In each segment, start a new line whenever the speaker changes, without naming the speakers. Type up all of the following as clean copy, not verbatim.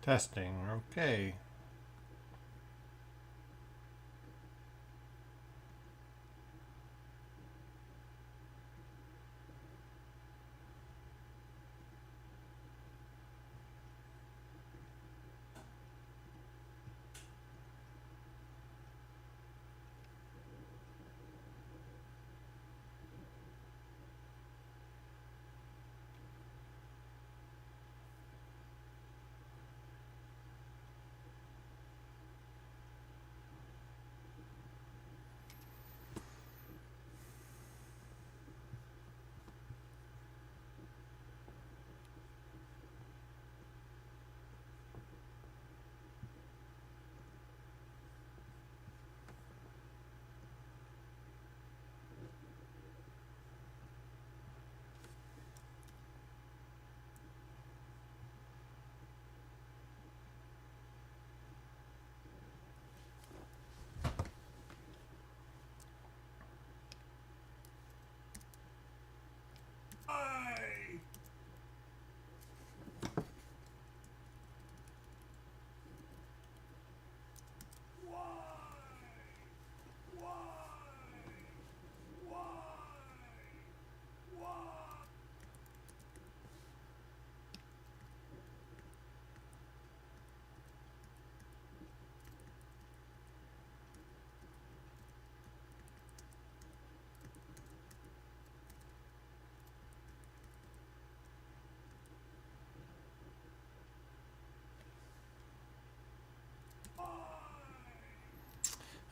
Testing. Okay.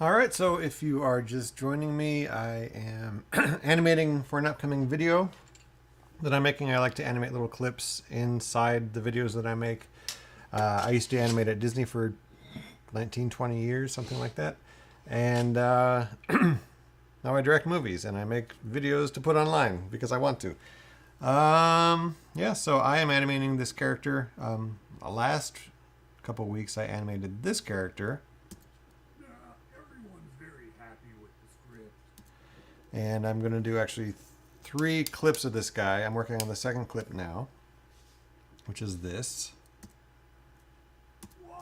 All right, so if you are just joining me, I am animating for an upcoming video that I'm making. I like to animate little clips inside the videos that I make. I used to animate at Disney for 19, 20 years, something like that. And now I direct movies and I make videos to put online because I want to. Yeah, so I am animating this character. Last couple weeks I animated this character.
Everyone's very happy with the script.
And I'm going to do actually 3 clips of this guy. I'm working on the second clip now, which is this.
Why?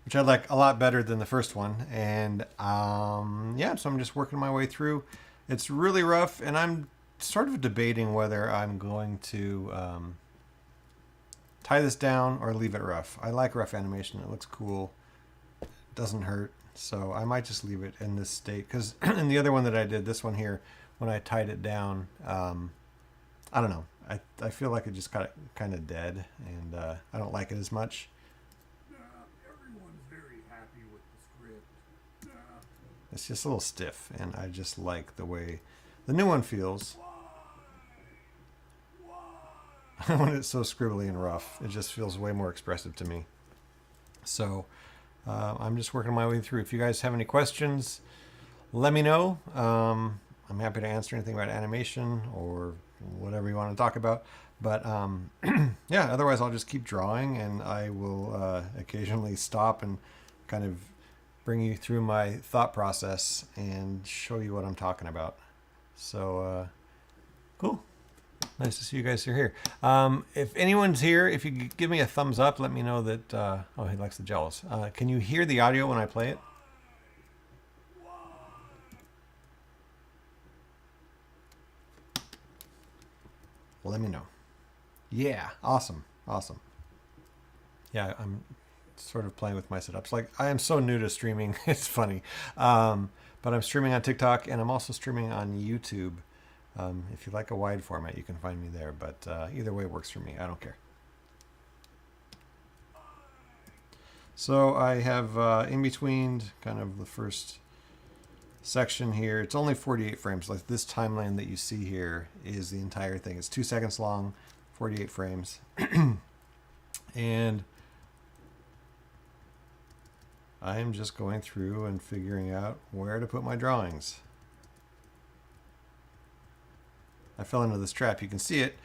Which I like a lot better than the first one. And yeah, so I'm just working my way through. It's really rough, and I'm sort of debating whether I'm going to tie this down or leave it rough. I like rough animation. It looks cool. It doesn't hurt. So I might just leave it in this state. Because in the other one that I did, this one here, when I tied it down, I don't know. I feel like it just got kind of dead, and I don't like it as much.
Everyone's very happy with the script.
It's just a little stiff, and I just like the way the new one feels. When it's so scribbly and rough, it just feels way more expressive to me. So I'm just working my way through. If you guys have any questions, let me know. I'm happy to answer anything about animation or whatever you want to talk about. But yeah, otherwise I'll just keep drawing, and I will occasionally stop and kind of bring you through my thought process and show you what I'm talking about. So cool. Nice to see you guys are here. If anyone's here, if you could give me a thumbs up, let me know that, oh, he likes the jellos. Can you hear the audio when I play it? Well, let me know. Yeah, awesome, awesome. Yeah, I'm sort of playing with my setups. Like, I am so new to streaming, it's funny. But I'm streaming on TikTok, and I'm also streaming on YouTube. If you like a wide format, you can find me there. But either way works for me. I don't care. So I have in between kind of the first section here. It's only 48 frames. Like this timeline that you see here is the entire thing. It's 2 seconds long, 48 frames. And I am just going through and figuring out where to put my drawings. I fell into this trap. You can see it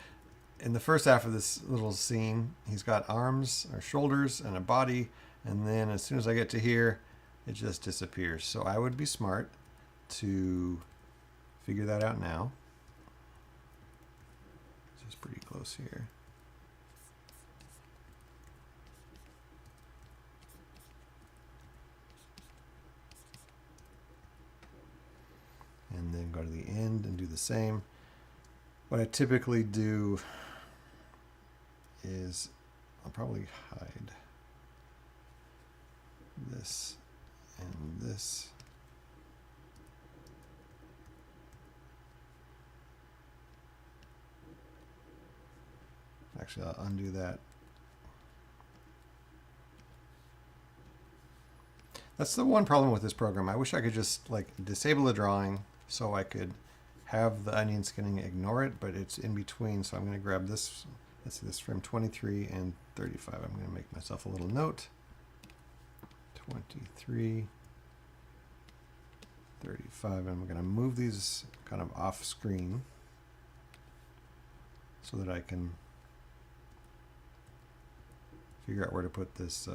in the first half of this little scene. He's got arms or shoulders and a body, and then as soon as I get to here, it just disappears. So I would be smart to figure that out now. was pretty close here. And then go to the end and do the same. What I typically do is I'll probably hide this and this. Actually, I'll undo that. That's the one problem with this program. I wish I could just like disable the drawing so I could have the onion skinning ignore it, but it's in between. So I'm going to grab this. Let's see, this frame 23 and 35. I'm going to make myself a little note. 23, 35. And I'm going to move these kind of off screen so that I can figure out where to put this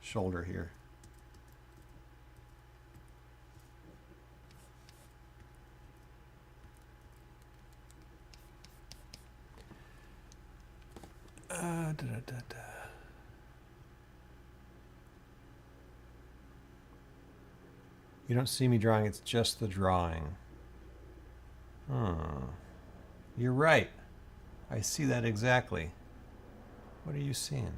shoulder here. You don't see me drawing, it's just the drawing. You're right. I see that exactly. What are you seeing?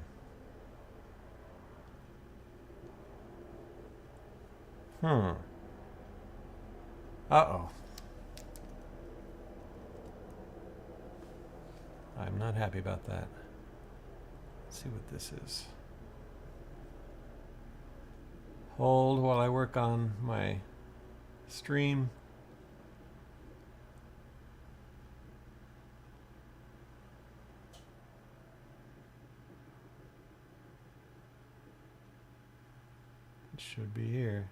Uh-oh. I'm not happy about that. Let's see what this is. Hold while I work on my stream. It should be here.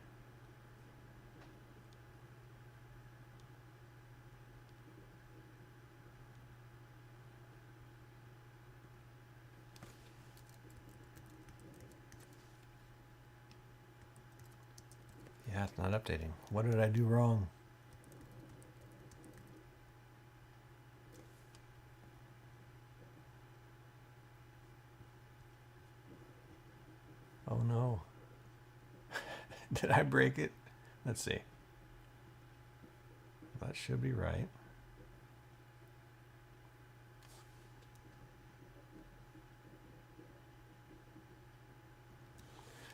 Yeah, it's not updating. What did I do wrong? Oh no. Did I break it? Let's see. That should be right.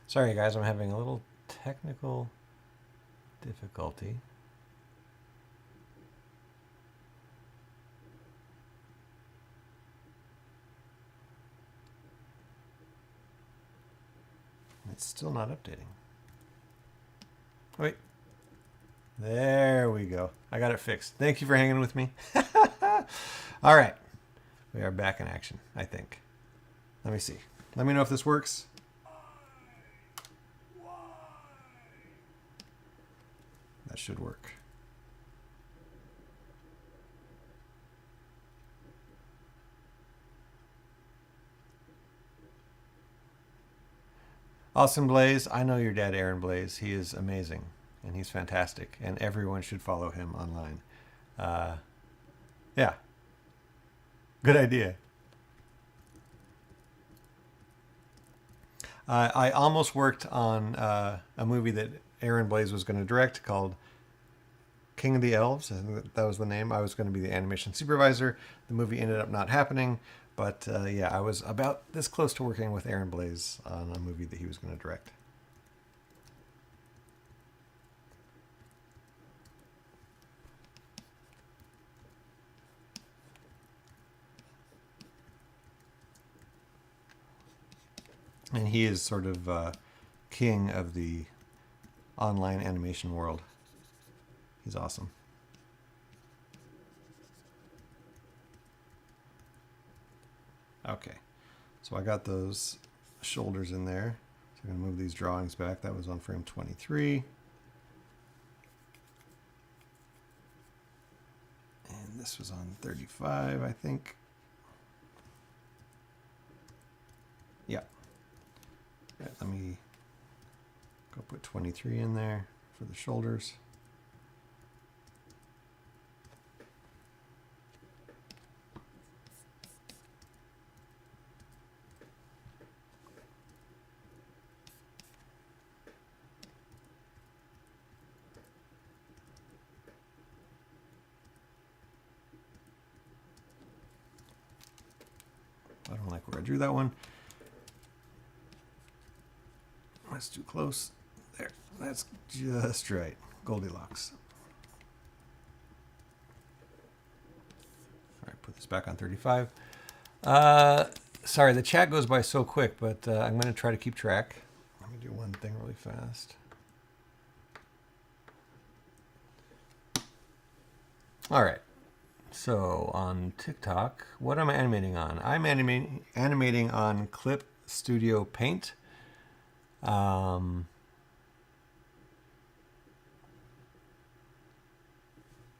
Sorry guys, I'm having a little technical difficulty. It's still not updating. Wait. There we go. I got it fixed. Thank you for hanging with me. All right. We are back in action, I think. Let me see. Let me know if this works. That should work. Austin Blaze, I know your dad, Aaron Blaze. He is amazing, and he's fantastic, and everyone should follow him online. Yeah. Good idea. I almost worked on a movie that Aaron Blaze was going to direct called King of the Elves. I think that was the name. I was going to be the animation supervisor. The movie ended up not happening. But yeah, I was about this close to working with Aaron Blaze on a movie that he was going to direct. And he is sort of king of the online animation world. He's awesome. Okay, so I got those shoulders in there. So I'm going to move these drawings back. That was on frame 23. And this was on 35, I think. Yeah. Right, let me go put 23 in there for the shoulders. like where I drew that one. That's too close. There. That's just right. Goldilocks. All right, put this back on 35. Sorry, the chat goes by so quick, but I'm going to try to keep track. Let me do one thing really fast. All right. So on TikTok, what am I animating on? I'm animating on Clip Studio Paint.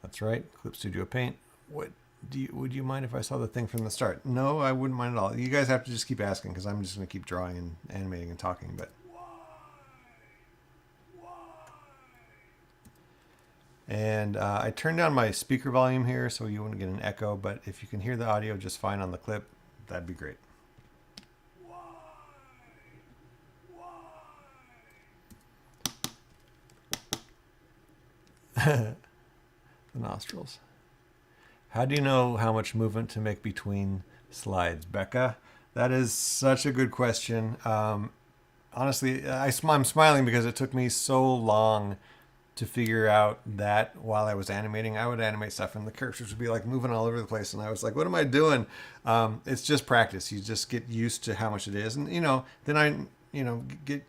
That's right, Clip Studio Paint. Would you mind if I saw the thing from the start? No, I wouldn't mind at all. You guys have to just keep asking because I'm just going to keep drawing and animating and talking. But and I turned down my speaker volume here so you wouldn't get an echo. But if you can hear the audio just fine on the clip, that'd be great. The nostrils. How do you know how much movement to make between slides, Becca? That is such a good question. Honestly, I'm smiling because it took me so long to figure out that while I was animating. I would animate stuff and the characters would be like moving all over the place. And I was like, what am I doing? It's just practice. You just get used to how much it is. And, then I, get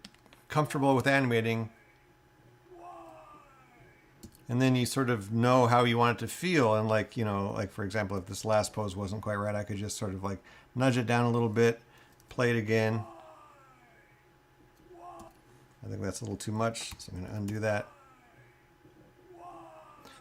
comfortable with animating. And then you sort of know how you want it to feel. And like for example, if this last pose wasn't quite right, I could just sort of like nudge it down a little bit, play it again. I think that's a little too much, so I'm going to undo that.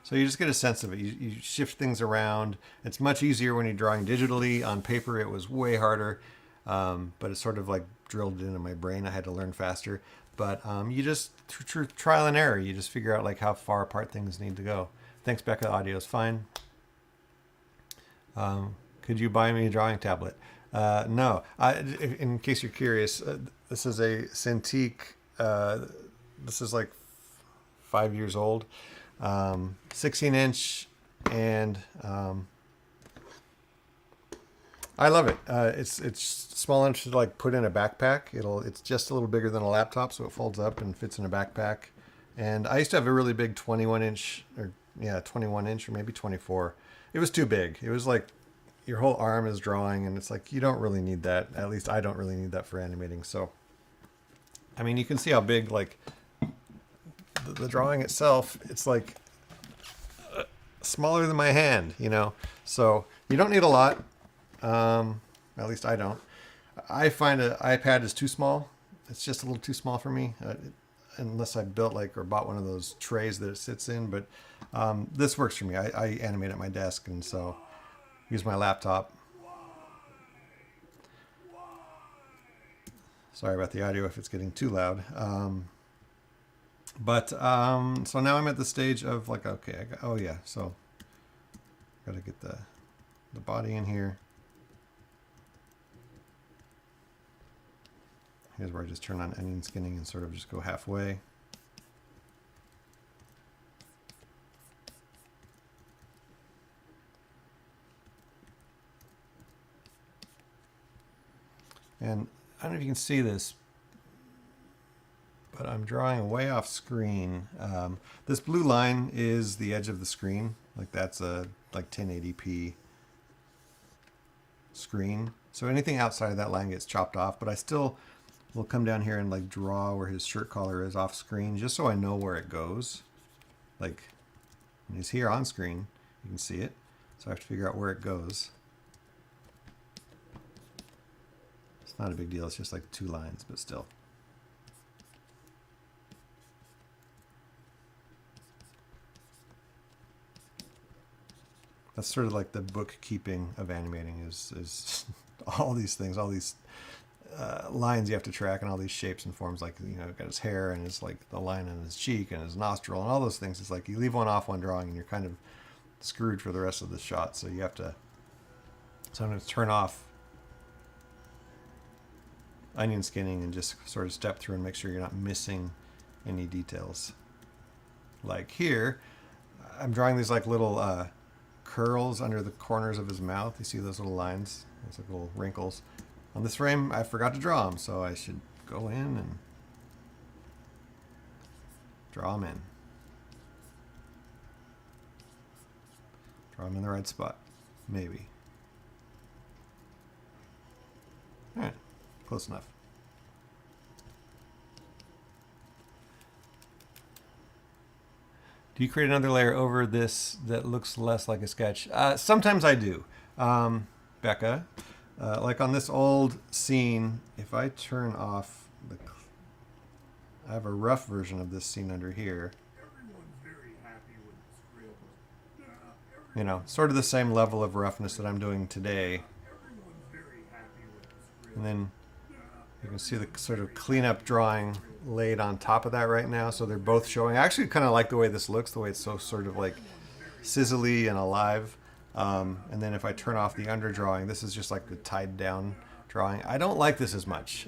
So you just get a sense of it. You shift things around. It's much easier when you're drawing digitally. On paper, it was way harder, but it's sort of like drilled into my brain. I had to learn faster. But you just, through trial and error, you just figure out like how far apart things need to go. Thanks, Becca. Audio is fine. Could you buy me a drawing tablet? No. In case you're curious, this is a Cintiq. This is like 5 years old. 16-inch, and I love it. It's small enough to like put in a backpack. It's just a little bigger than a laptop, so it folds up and fits in a backpack. And I used to have a really big 21-inch, or maybe 24. It was too big. It was like your whole arm is drawing, and it's like you don't really need that. At least I don't really need that for animating. So, I mean, you can see how big like the drawing itself. It's like smaller than my hand, So you don't need a lot. At least I don't. I find an iPad is too small. It's just a little too small for me, unless I built or bought one of those trays that it sits in. But this works for me. I animate at my desk, and so use my laptop. Sorry about the audio if it's getting too loud. So now I'm at the stage of like, okay, so got to get the body in here. Here's where I just turn on onion skinning and sort of just go halfway. And I don't know if you can see this, but I'm drawing way off screen. This blue line is the edge of the screen. Like that's a 1080p screen. So anything outside of that line gets chopped off, but I still will come down here and like draw where his shirt collar is off screen, just so I know where it goes. Like when he's here on screen, you can see it. So I have to figure out where it goes. It's not a big deal. It's just like 2 lines, but still. That's sort of like the bookkeeping of animating is all these things, all these lines you have to track, and all these shapes and forms. Like got his hair and his like the line on his cheek and his nostril and all those things. It's like you leave one off one drawing and you're kind of screwed for the rest of the shot. So you have to. So I'm going to turn off onion skinning and just sort of step through and make sure you're not missing any details. Like here, I'm drawing these like little curls under the corners of his mouth. You see those little lines? Those like little wrinkles. On this frame, I forgot to draw them, so I should go in and draw them in. Draw them in the right spot. Maybe. Alright, close enough. Do you create another layer over this that looks less like a sketch? Sometimes I do. Becca, like on this old scene, if I turn off the... I have a rough version of this scene under here.
Everyone's very happy with the script.
You know, sort of the same level of roughness that I'm doing today.
Everyone's very happy with the script.
And then you can see the sort of cleanup drawing laid on top of that right now. So they're both showing. I actually kind of like the way this looks, the way it's so sort of like sizzly and alive. And then if I turn off the underdrawing, this is just like the tied down drawing. I don't like this as much.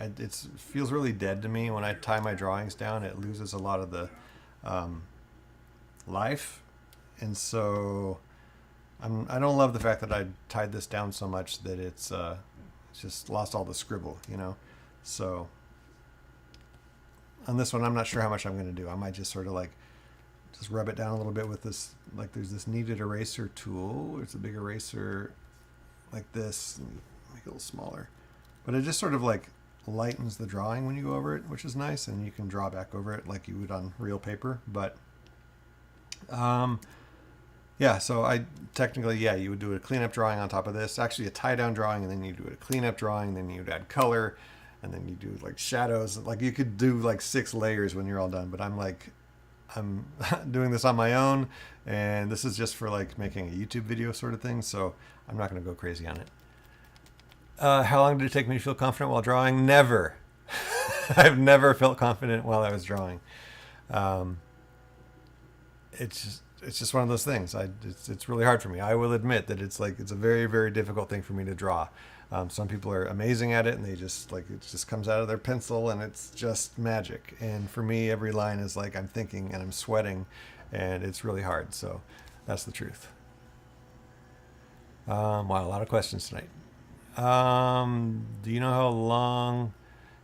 It feels really dead to me when I tie my drawings down. It loses a lot of the life. And so I don't love the fact that I tied this down so much that it's just lost all the scribble, you know. So on this one, I'm not sure how much I'm going to do. I might just sort of like just rub it down a little bit with this, like there's this kneaded eraser tool. It's a big eraser like this. Make it a little smaller. But it just sort of like lightens the drawing when you go over it, which is nice. And you can draw back over it like you would on real paper. But yeah, so I technically, yeah, you would do a cleanup drawing on top of this. Actually, a tie-down drawing, and then you do a cleanup drawing, then you'd add color, and then you do like shadows. Like you could do like 6 layers when you're all done. But I'm doing this on my own, and this is just for like making a YouTube video sort of thing. So I'm not going to go crazy on it. How long did it take me to feel confident while drawing? Never. I've never felt confident while I was drawing. It's just one of those things. It's really hard for me. I will admit that it's a very, very difficult thing for me to draw. Some people are amazing at it, and they just like it just comes out of their pencil, and it's just magic. And for me, every line is like I'm thinking and I'm sweating, and it's really hard. So that's the truth. Wow, a lot of questions tonight. Do you know how long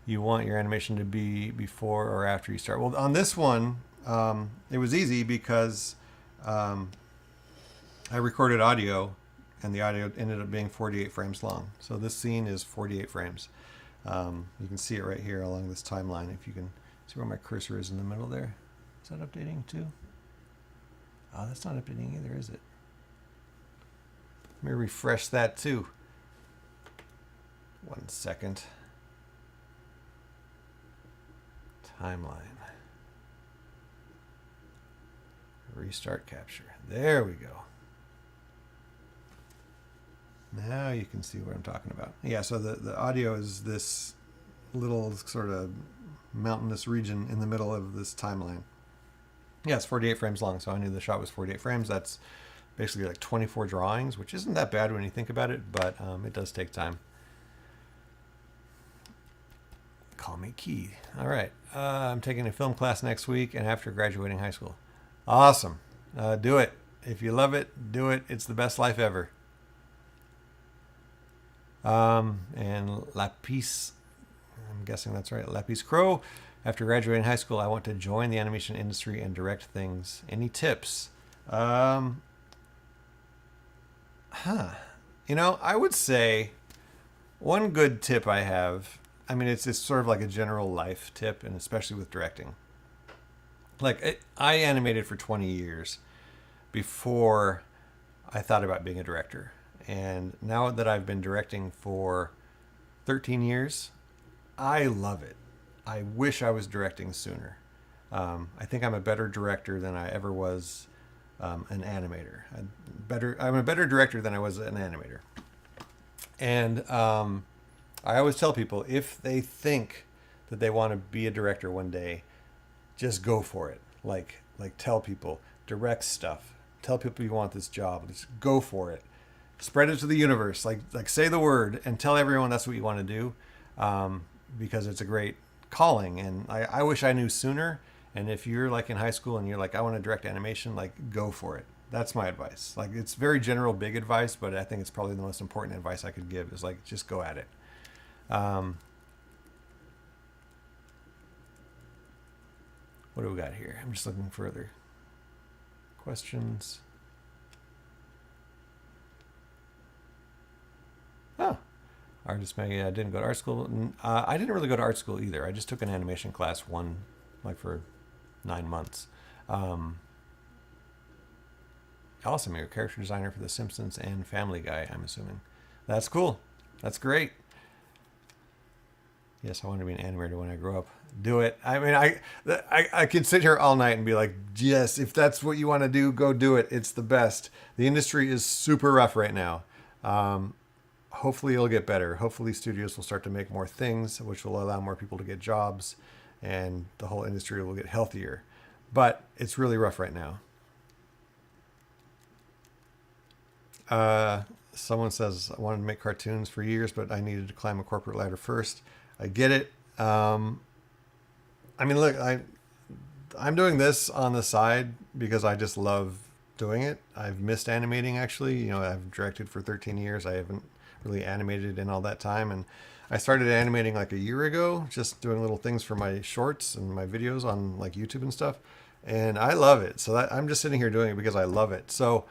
you want your animation to be before or after you start? Well, on this one, it was easy because I recorded audio, and the audio ended up being 48 frames long. So this scene is 48 frames. You can see it right here along this timeline. If you can see where my cursor is in the middle there. Is that updating too? Oh, that's not updating either, is it? Let me refresh that too. 1 second. Timeline. Restart capture. There we go. Now you can see what I'm talking about. Yeah, so the audio is this little sort of mountainous region in the middle of this timeline. Yeah, it's 48 frames long, so I knew the shot was 48 frames. That's basically like 24 drawings, which isn't that bad when you think about it, but it does take time. Call me Key. All right. I'm taking a film class next week and after graduating high school. Awesome. Do it. If you love it, do it. It's the best life ever. And Lapis, I'm guessing that's right, Lapis Crow. After graduating high school, I want to join the animation industry and direct things. Any tips? You know, I would say one good tip I have, I mean, it's sort of like a general life tip, and especially with directing. Like, I animated for 20 years before I thought about being a director. And now that I've been directing for 13 years, I love it. I wish I was directing sooner. I think I'm a better director than I ever was an animator. I'm a better director than I was an animator. And I always tell people, if they think that they want to be a director one day, just go for it. Like tell people, direct stuff. Tell people you want this job. Just go for it. Spread it to the universe. Like say the word and tell everyone that's what you want to do, because it's a great calling. And I wish I knew sooner. And if you're like in high school and you're like, I want to direct animation, like go for it. That's my advice. Like it's very general, big advice, but I think it's probably the most important advice I could give is like, just go at it. Um, what do we got here? I'm just looking further. Questions. Oh, artist mag. Yeah, I didn't go to art school. I didn't really go to art school either. I just took an animation class for 9 months. Awesome, you're a character designer for The Simpsons and Family Guy, I'm assuming. That's cool. That's great. Yes, I want to be an animator when I grow up. Do it. I mean, I could sit here all night and be like, yes, if that's what you want to do, go do it. It's the best. The industry is super rough right now. Hopefully it'll get better. Hopefully studios will start to make more things, which will allow more people to get jobs, and the whole industry will get healthier. But it's really rough right now. Someone says, I wanted to make cartoons for years, but I needed to climb a corporate ladder first. I get it. I mean, look, I'm doing this on the side because I just love doing it. I've missed animating, actually. You know, I've directed for 13 years. I haven't really animated in all that time. And I started animating like a year ago, just doing little things for my shorts and my videos on like YouTube and stuff. And I love it. So I'm just sitting here doing it because I love it. So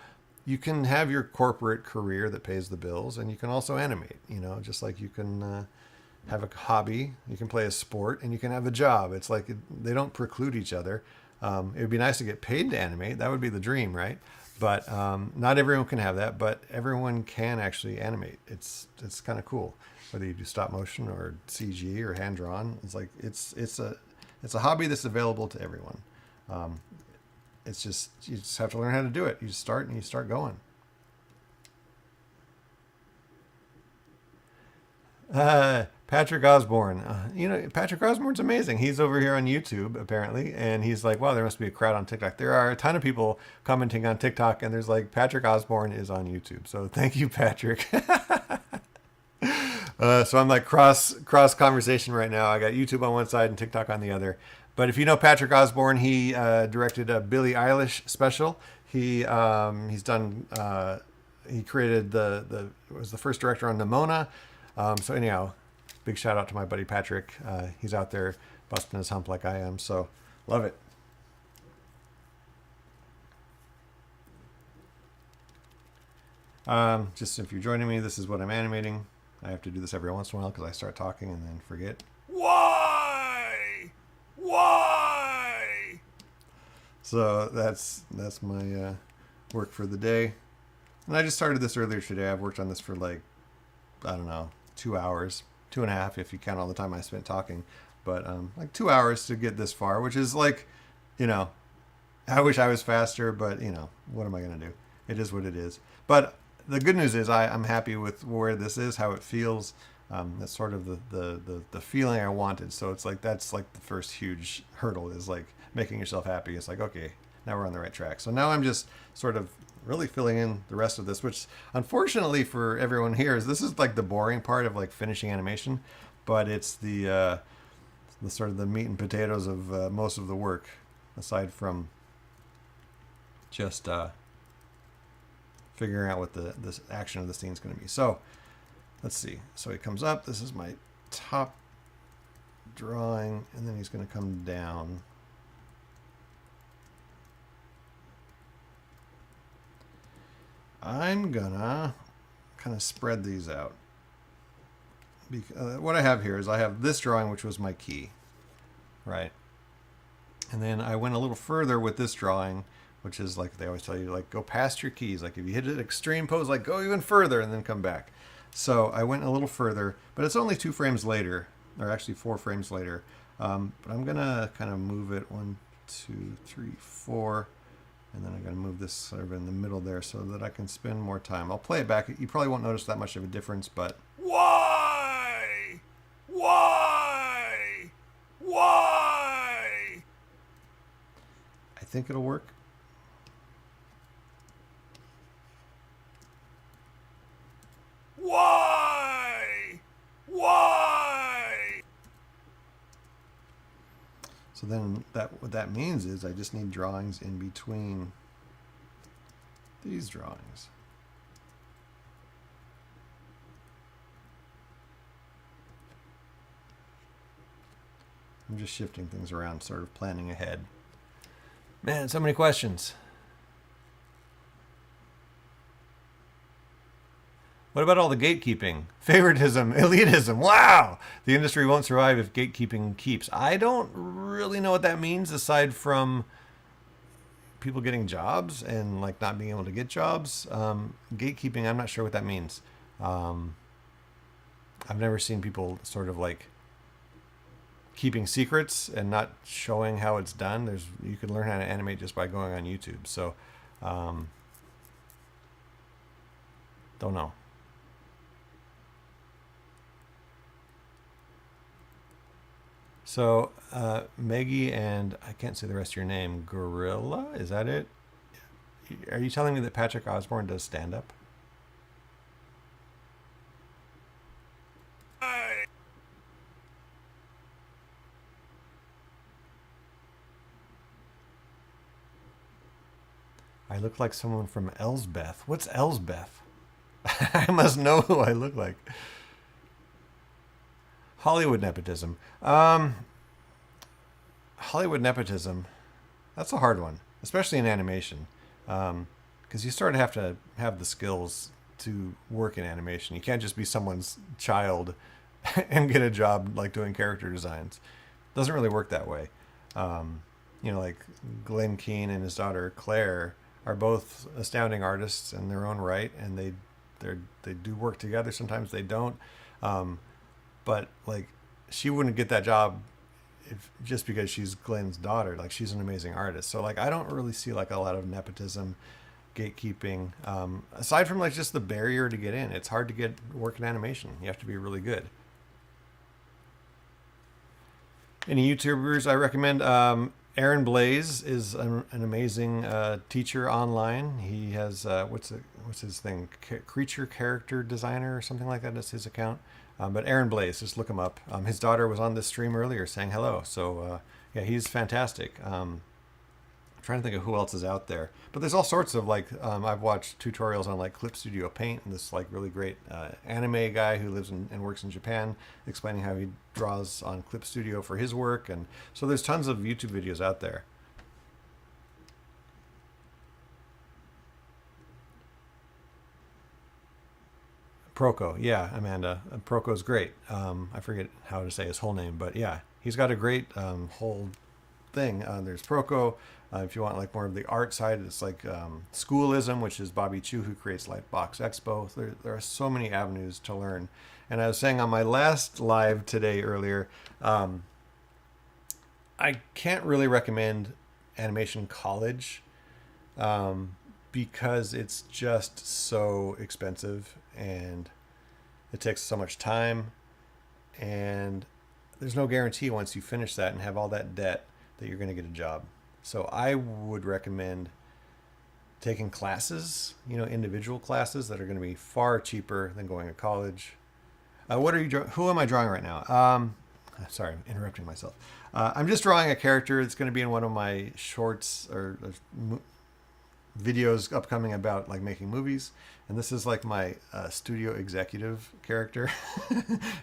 you can have your corporate career that pays the bills, and you can also animate, you know, just like you can have a hobby, you can play a sport, and you can have a job. It's like they don't preclude each other. It would be nice to get paid to animate. That would be the dream, right? But not everyone can have that, but everyone can actually animate. It's kind of cool, whether you do stop motion or CG or hand drawn. It's like it's a hobby that's available to everyone. It's just, you just have to learn how to do it. You just start and you start going. Patrick Osborne. You know, Patrick Osborne's amazing. He's over here on YouTube, apparently, and he's like, wow, there must be a crowd on TikTok. There are a ton of people commenting on TikTok, and there's like, Patrick Osborne is on YouTube. So thank you, Patrick. So I'm like cross conversation right now. I got YouTube on one side and TikTok on the other. But if you know Patrick Osborne, he directed a Billie Eilish special. He's done. He created was the first director on Nimona. So anyhow, big shout out to my buddy Patrick. He's out there busting his hump like I am. So love it. Just if you're joining me, this is what I'm animating. I have to do this every once in a while because I start talking and then forget. Why? So that's my work for the day. And I just started this earlier today. I've worked on this for like, I don't know, 2 hours, 2.5 if you count all the time I spent talking. But like 2 hours to get this far, which is like, you know, I wish I was faster, but you know, what am I going to do? It is what it is. But the good news is I'm happy with where this is, how it feels. That's sort of the feeling I wanted. So it's like, that's like the first huge hurdle, is like making yourself happy. It's like, okay, now we're on the right track. So now I'm just sort of really filling in the rest of this, which unfortunately for everyone here this is like the boring part of like finishing animation, but it's the sort of the meat and potatoes of most of the work, aside from just figuring out what this action of the scene is going to be. So let's see. So he comes up. This is my top drawing, and then he's going to come down. I'm gonna kind of spread these out. What I have here is I have this drawing, which was my key, right? And then I went a little further with this drawing, which is like they always tell you, like, go past your keys. Like if you hit an extreme pose, like go even further and then come back. So I went a little further, but it's only 2 frames later, or actually 4 frames later. But I'm gonna kind of move it 1, 2, 3, 4. And then I'm going to move this sort of in the middle there so that I can spend more time. I'll play it back. You probably won't notice that much of a difference, but... Why? I think it'll work. So then what that means is I just need drawings in between these drawings. I'm just shifting things around, sort of planning ahead. Man, so many questions. What about all the gatekeeping? Favoritism, elitism. Wow! The industry won't survive if gatekeeping keeps. I don't really know what that means aside from people getting jobs and like not being able to get jobs. Gatekeeping, I'm not sure what that means. I've never seen people sort of like keeping secrets and not showing how it's done. You can learn how to animate just by going on YouTube. So, don't know. So, Maggie and I can't say the rest of your name. Gorilla, is that it? Are you telling me that Patrick Osborne does stand up? I look like someone from Elsbeth. What's Elsbeth? I must know who I look like. Hollywood nepotism. Hollywood nepotism. That's a hard one, especially in animation, because you sort of have to have the skills to work in animation. You can't just be someone's child and get a job like doing character designs. It doesn't really work that way. Like Glenn Keane and his daughter Claire are both astounding artists in their own right, and they do work together. Sometimes they don't. But like, she wouldn't get that job just because she's Glenn's daughter. Like, she's an amazing artist. So like, I don't really see like a lot of nepotism, gatekeeping. Aside from like just the barrier to get in, it's hard to get work in animation. You have to be really good. Any YouTubers I recommend? Aaron Blaze is an amazing teacher online. He has what's his thing? Creature character designer or something like that. That's his account. But Aaron Blaze, just look him up. His daughter was on this stream earlier saying hello. So yeah, he's fantastic. I'm trying to think of who else is out there. But there's all sorts of like, I've watched tutorials on like Clip Studio Paint, and this like really great anime guy who lives and works in Japan explaining how he draws on Clip Studio for his work. And so there's tons of YouTube videos out there. Proco, yeah, Amanda. Proco's great. I forget how to say his whole name, but yeah, he's got a great whole thing. There's Proco. If you want like more of the art side, it's like Schoolism, which is Bobby Chu, who creates Lightbox Expo. There are so many avenues to learn. And I was saying on my last live today earlier, I can't really recommend Animation College because it's just so expensive and it takes so much time, and there's no guarantee once you finish that and have all that debt that you're going to get a job. So I would recommend taking classes, individual classes that are going to be far cheaper than going to college. Who am I drawing right now? Sorry, I'm interrupting myself. I'm just drawing a character that's going to be in one of my shorts or videos upcoming about like making movies. And this is like my studio executive character.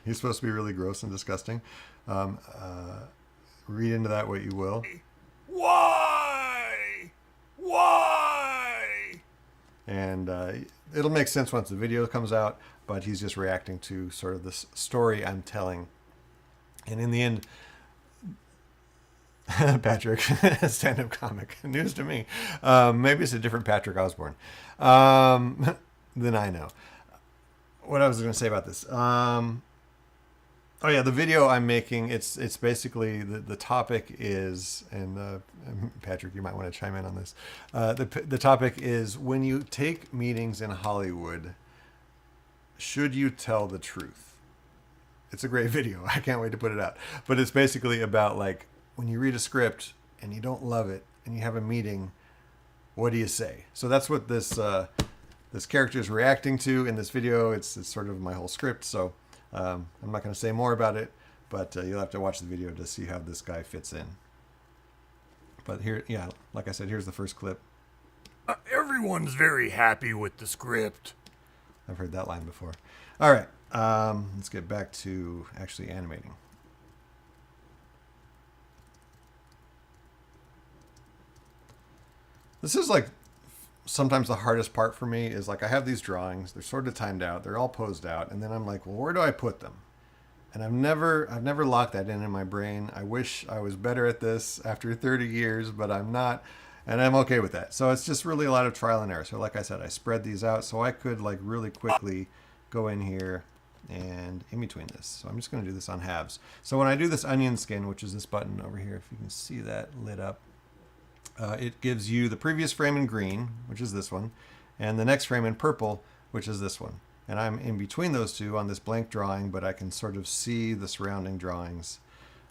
He's supposed to be really gross and disgusting. Read into that what you will.
Why?
And it'll make sense once the video comes out, but he's just reacting to sort of this story I'm telling. And in the end, Patrick, stand-up comic, news to me. Maybe it's a different Patrick Osborne than I know. What I was going to say about this. Oh yeah, the video I'm making, it's basically the topic is, and Patrick, you might want to chime in on this. The topic is, when you take meetings in Hollywood, should you tell the truth? It's a great video. I can't wait to put it out. But it's basically about like, when you read a script and you don't love it and you have a meeting, what do you say? So that's what this character is reacting to in this video. It's sort of my whole script. So I'm not going to say more about it, but you'll have to watch the video to see how this guy fits in. But here, yeah, like I said, here's the first clip.
Everyone's very happy with the script.
I've heard that line before. All right, let's get back to actually animating. This is like sometimes the hardest part for me is like I have these drawings, they're sort of timed out, they're all posed out, and then I'm like, well, where do I put them? And I've never locked that in my brain. I wish I was better at this after 30 years, but I'm not, and I'm okay with that. So it's just really a lot of trial and error. So like I said, I spread these out so I could like really quickly go in here and in between this. So I'm just going to do this on halves. So when I do this onion skin, which is this button over here, if you can see that lit up, it gives you the previous frame in green, which is this one, and the next frame in purple, which is this one. And I'm in between those two on this blank drawing, but I can sort of see the surrounding drawings.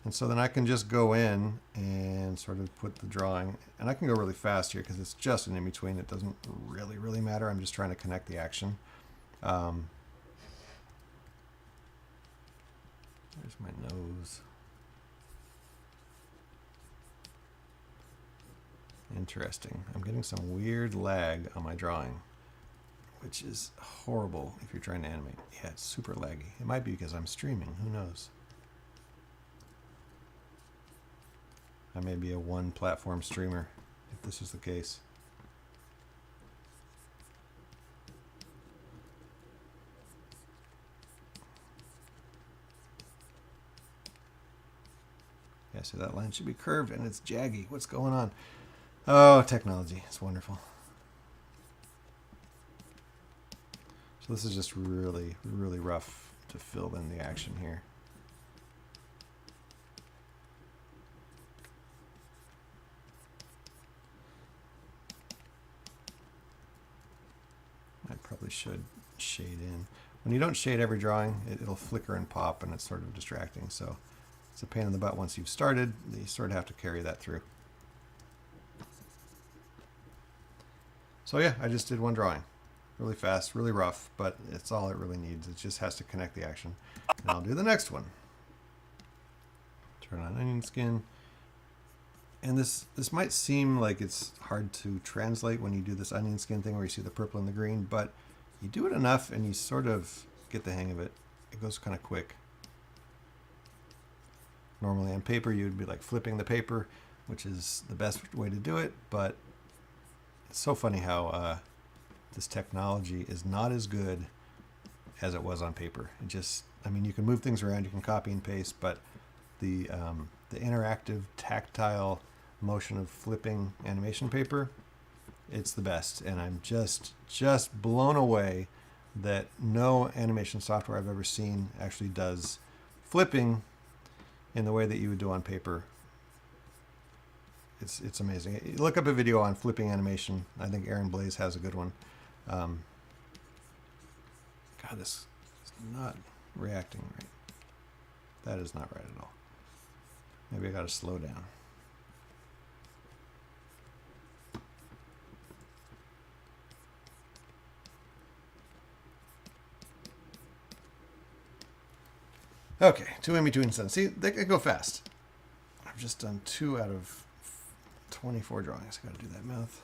And so then I can just go in and sort of put the drawing, and I can go really fast here because it's just an in-between. It doesn't really matter. I'm just trying to connect the action. There's my nose. Interesting. I'm getting some weird lag on my drawing, which is horrible if you're trying to animate. Yeah, it's super laggy. It might be because I'm streaming. Who knows? I may be a one-platform streamer if this is the case. Yeah, so that line should be curved and it's jaggy. What's going on? Oh, technology. It's wonderful. So this is just really rough to fill in the action here. I probably should shade in. When you don't shade every drawing, it'll flicker and pop and it's sort of distracting. So it's a pain in the butt once you've started. You sort of have to carry that through. So yeah, I just did one drawing. Really fast, really rough, but it's all it really needs. It just has to connect the action. And I'll do the next one. Turn on onion skin. And this might seem like it's hard to translate when you do this onion skin thing where you see the purple and the green, but you do it enough and you sort of get the hang of it. It goes kind of quick. Normally on paper you'd be like flipping the paper, which is the best way to do it, but it's so funny how this technology is not as good as it was on paper. It just, I mean, you can move things around, you can copy and paste, but the interactive, tactile motion of flipping animation paper, it's the best. And I'm just blown away that no animation software I've ever seen actually does flipping in the way that you would do on paper. It's amazing. Look up a video on flipping animation. I think Aaron Blaze has a good one. God, this is not reacting right. That is not right at all. Maybe I got to slow down. Okay, 2 in between scenes. See, they can go fast. I've just done 2 out of 24 drawings. I got to do that math.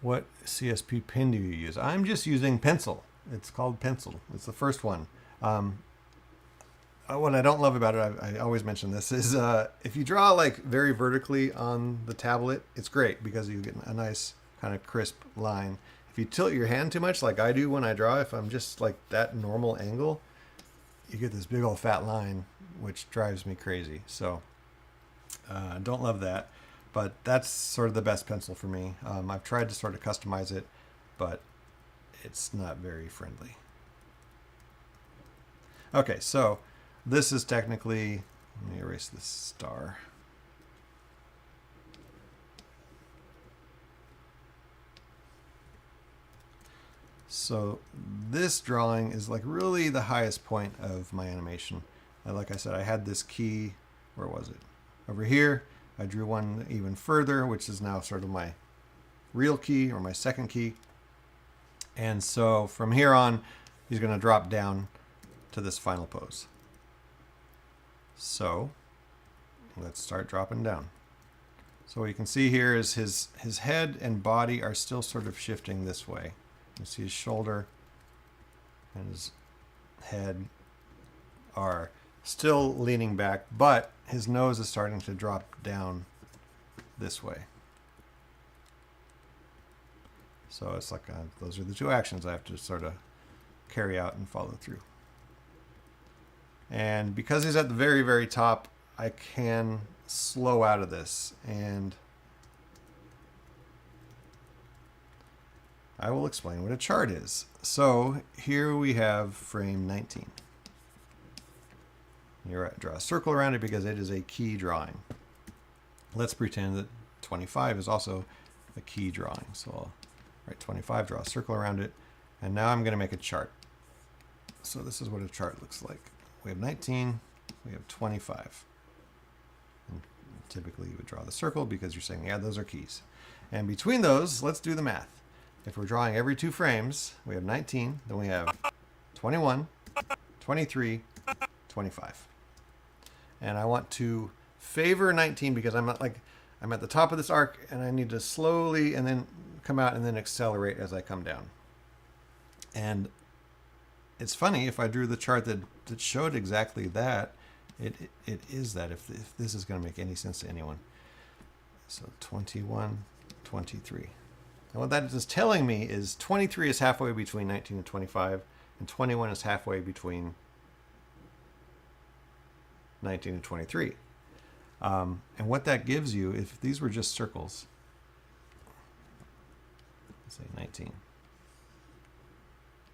What CSP pen do you use? I'm just using pencil. It's called pencil. It's the first one. What I don't love about it, I always mention this, is if you draw like very vertically on the tablet, it's great because you get a nice kind of crisp line. If you tilt your hand too much, like I do when I draw, if I'm just like that normal angle, you get this big old fat line, which drives me crazy. So don't love that. But that's sort of the best pencil for me. I've tried to sort of customize it, but it's not very friendly. Okay, so this is technically, let me erase this star. So this drawing is like really the highest point of my animation. Like I said, I had this key, where was it? Over here. I drew one even further, which is now sort of my real key or my second key. And so from here on, he's going to drop down to this final pose. So let's start dropping down. So what you can see here is his head and body are still sort of shifting this way. You see his shoulder and his head are still leaning back, but his nose is starting to drop down this way. So it's like those are the two actions I have to sort of carry out and follow through. And because he's at the very, very top, I can slow out of this. And I will explain what a chart is. So here we have frame 19. You draw a circle around it because it is a key drawing. Let's pretend that 25 is also a key drawing. So I'll write 25, draw a circle around it, and now I'm going to make a chart. So this is what a chart looks like. We have 19, we have 25. And typically you would draw the circle because you're saying, yeah, those are keys. And between those, let's do the math. If we're drawing every 2 frames, we have 19, then we have 21, 23, 25. And I want to favor 19 because I'm at the top of this arc and I need to slowly and then come out and then accelerate as I come down. And it's funny, if I drew the chart that showed exactly that, it is that, if this is going to make any sense to anyone. So 21, 23. And what that is telling me is 23 is halfway between 19 and 25, and 21 is halfway between 19 and 23. And what that gives you, if these were just circles, let's say 19,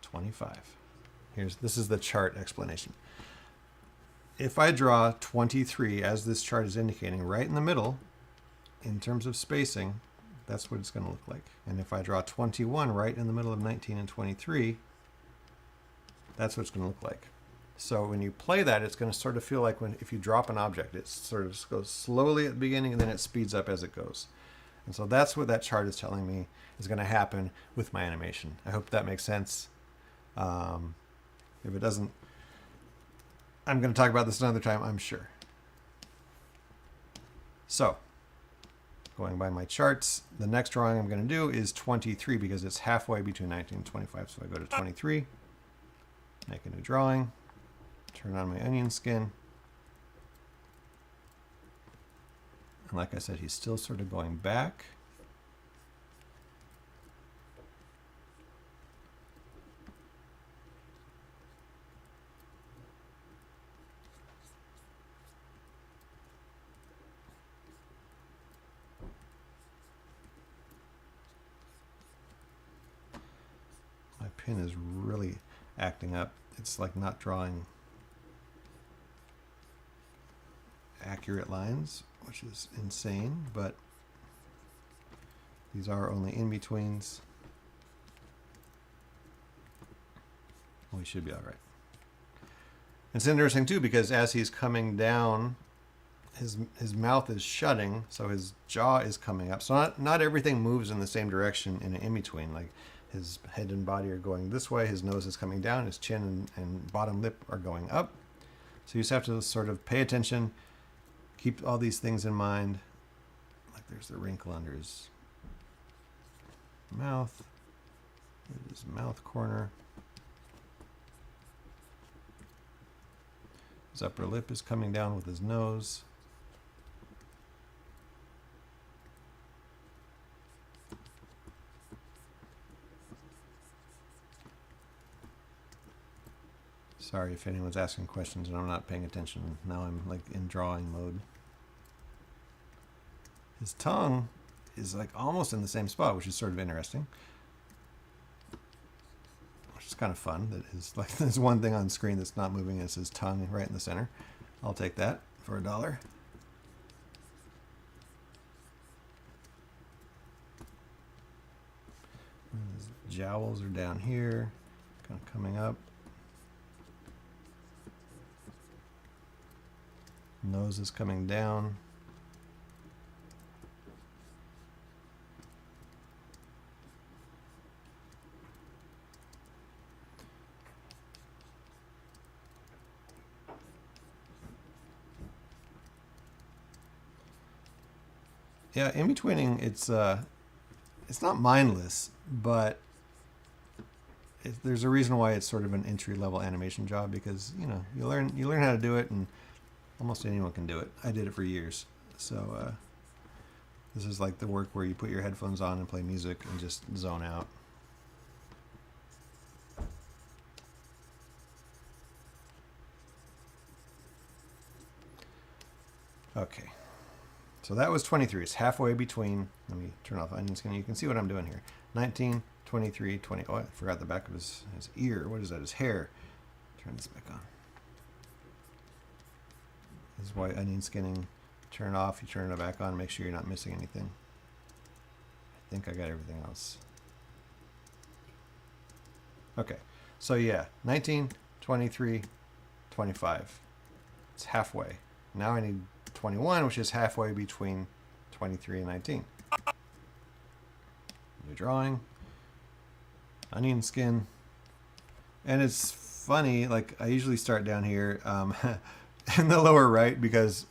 25. This is the chart explanation. If I draw 23, as this chart is indicating, right in the middle, in terms of spacing, that's what it's going to look like. And if I draw 21 right in the middle of 19 and 23, that's what it's going to look like. So when you play that, it's going to sort of feel like if you drop an object, it sort of goes slowly at the beginning and then it speeds up as it goes. And so that's what that chart is telling me is going to happen with my animation. I hope that makes sense. If it doesn't, I'm going to talk about this another time, I'm sure. So, going by my charts, the next drawing I'm going to do is 23 because it's halfway between 19 and 25. So I go to 23, make a new drawing, turn on my onion skin. And like I said, he's still sort of going back. My pen is really acting up. It's like not drawing accurate lines, which is insane, but these are only in-betweens. We should be all right. It's interesting too because as he's coming down, his mouth is shutting, so his jaw is coming up. So not everything moves in the same direction in an in-between. Like his head and body are going this way, his nose is coming down, his chin and bottom lip are going up. So you just have to sort of pay attention, keep all these things in mind. Like there's the wrinkle under his mouth, his mouth corner. His upper lip is coming down with his nose. Sorry if anyone's asking questions and I'm not paying attention. Now I'm like in drawing mode. His tongue is like almost in the same spot, which is sort of interesting. Which is kind of fun. That is like there's one thing on screen that's not moving, and it's his tongue right in the center. I'll take that for $1. His jowls are down here, kind of coming up. Nose is coming down. Yeah, in-betweening, it's not mindless, but there's a reason why it's sort of an entry level animation job, because you learn how to do it, and almost anyone can do it. I did it for years. So this is like the work where you put your headphones on and play music and just zone out. Okay, so that was 23. It's halfway between. Let me turn off onion skin. You can see what I'm doing here. 19, 23, 20. Oh, I forgot the back of his ear. What is that? His hair. Turn this back on. This is why onion skinning. Turn it off. You turn it back on. Make sure you're not missing anything. I think I got everything else. Okay, so yeah, 19, 23, 25. It's halfway. Now I need 21, which is halfway between 23 and 19. New drawing. Onion skin. And it's funny, like I usually start down here in the lower right, because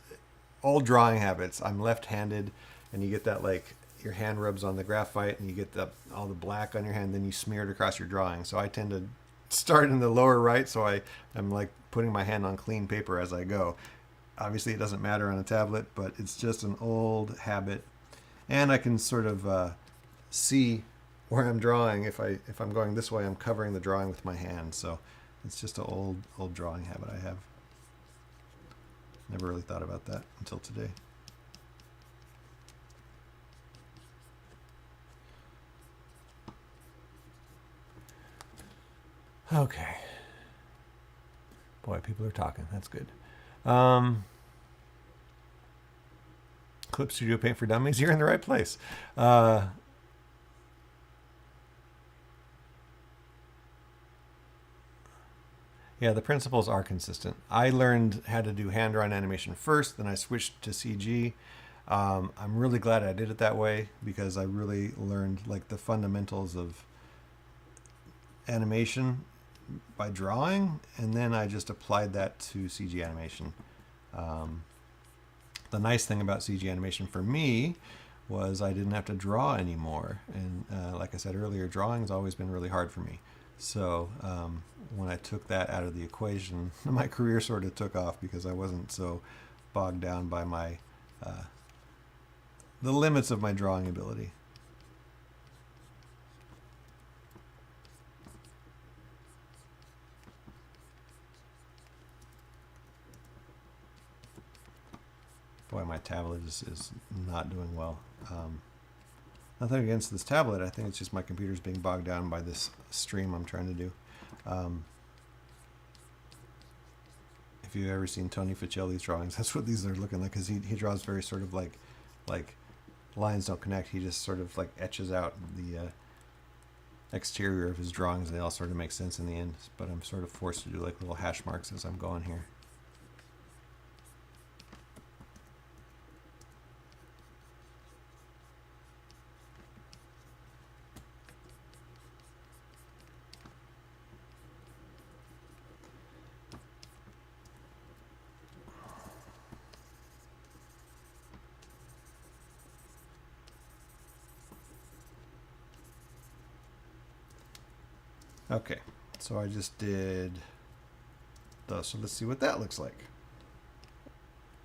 old drawing habits. I'm left-handed, and you get that, like, your hand rubs on the graphite and you get all the black on your hand, then you smear it across your drawing. So I tend to start in the lower right, so I'm like putting my hand on clean paper as I go. Obviously, it doesn't matter on a tablet, but it's just an old habit. And I can sort of see where I'm drawing. If I'm going this way, I'm covering the drawing with my hand. So it's just an old drawing habit I have. Never really thought about that until today. Okay. Boy, people are talking. That's good. Clip Studio Paint for Dummies. You're in the right place. Yeah, the principles are consistent. I learned how to do hand-drawn animation first, then I switched to CG. I'm really glad I did it that way, because I really learned like the fundamentals of animation by drawing, and then I just applied that to CG animation. The nice thing about CG animation for me was I didn't have to draw anymore. And like I said earlier, drawing has always been really hard for me. So when I took that out of the equation, my career sort of took off, because I wasn't so bogged down by my the limits of my drawing ability. Boy, my tablet is not doing well. Nothing against this tablet. I think it's just my computer's being bogged down by this stream I'm trying to do. If you've ever seen Tony Fichelli's drawings, that's what these are looking like, because he draws very sort of like lines don't connect. He just sort of like etches out the exterior of his drawings, and they all sort of make sense in the end. But I'm sort of forced to do like little hash marks as I'm going here. Okay, so I just did those. So let's see what that looks like.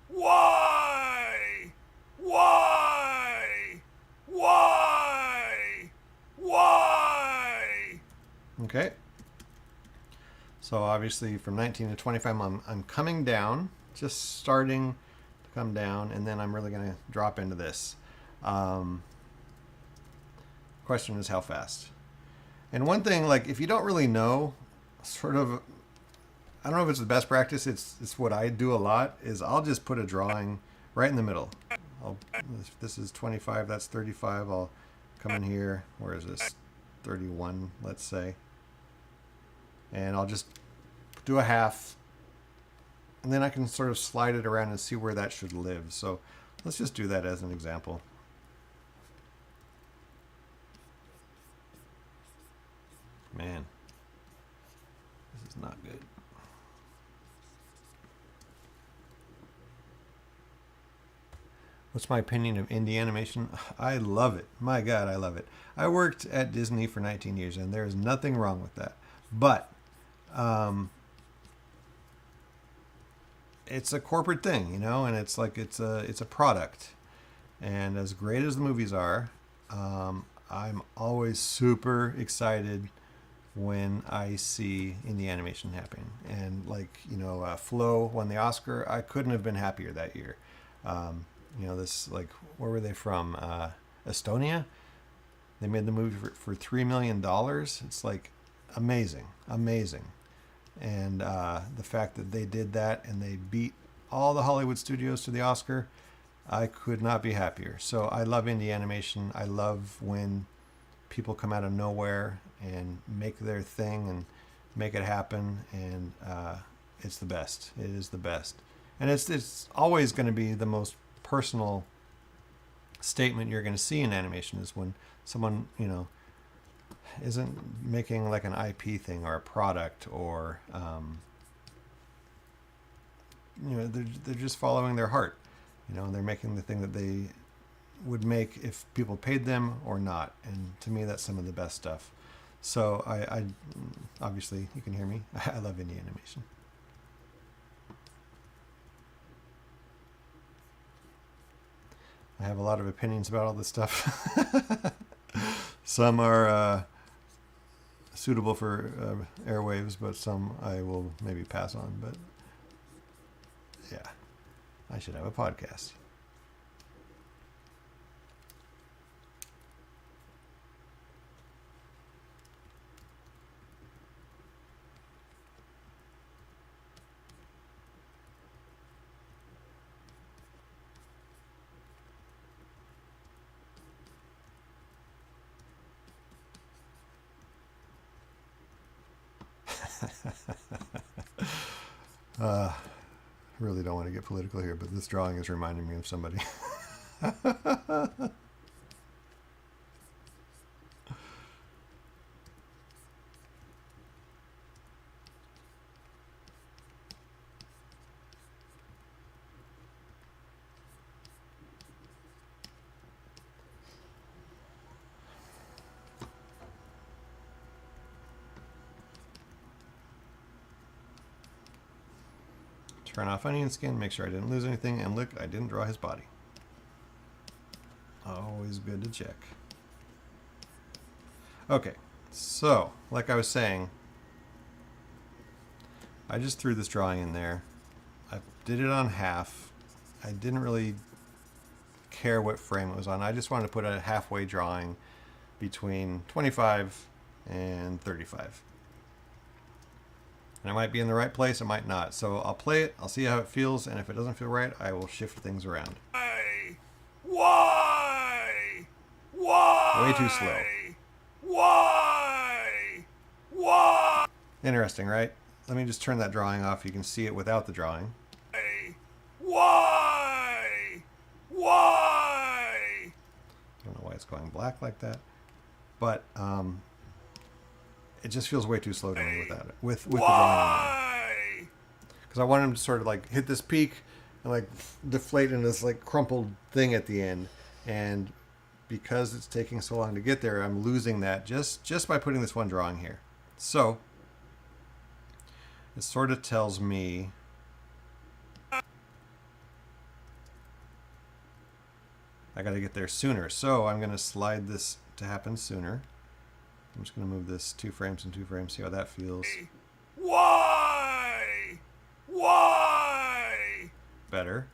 Why? Why? Why? Why?
Okay. So obviously from 19 to 25, I'm coming down, just starting to come down, and then I'm really going to drop into this. Question is how fast. And one thing, like, if you don't really know, sort of, I don't know if it's the best practice, it's what I do a lot, is I'll just put a drawing right in the middle. If this is 25, that's 35, I'll come in here, where is this, 31, let's say, and I'll just do a half, and then I can sort of slide it around and see where that should live. So let's just do that as an example. Man, this is not good. What's my opinion of indie animation? I love it. My God, I love it. I worked at Disney for 19 years, and there is nothing wrong with that. But it's a corporate thing, you know, and it's like it's a product. And as great as the movies are, I'm always super excited when I see indie animation happening. And like, you know, Flo won the Oscar. I couldn't have been happier that year. You know, this, like, where were they from? Estonia? They made the movie for $3 million. It's like amazing, amazing. And the fact that they did that and they beat all the Hollywood studios to the Oscar, I could not be happier. So I love indie animation. I love when people come out of nowhere and make their thing and make it happen. And it's the best. It is the best. And it's always going to be the most personal statement you're going to see in animation is when someone, you know, isn't making like an IP thing or a product or, you know, they're just following their heart. You know, they're making the thing that they would make if people paid them or not. And to me, that's some of the best stuff. So I obviously, you can hear me. I love indie animation. I have a lot of opinions about all this stuff. Some are suitable for airwaves, but some I will maybe pass on. But yeah, I should have a podcast. Really don't want to get political here, but this drawing is reminding me of somebody. Turn off onion skin, make sure I didn't lose anything, and look, I didn't draw his body. Always good to check. Okay, so, like I was saying, I just threw this drawing in there. I did it on half. I didn't really care what frame it was on. I just wanted to put a halfway drawing between 25 and 35. And I might be in the right place, it might not. So I'll play it, I'll see how it feels, and if it doesn't feel right, I will shift things around.
Why?
Way too slow.
Why?
Interesting, right? Let me just turn that drawing off. You can see it without the drawing.
Why?
I don't know why it's going black like that. But it just feels way too slow to me without it. With the drawing on. Because I want him to sort of like hit this peak and like deflate in this like crumpled thing at the end. And because it's taking so long to get there, I'm losing that just by putting this one drawing here. So it sort of tells me I got to get there sooner. So I'm going to slide this to happen sooner. I'm just going to move this 2 frames and 2 frames, see how that feels.
Why?
Better.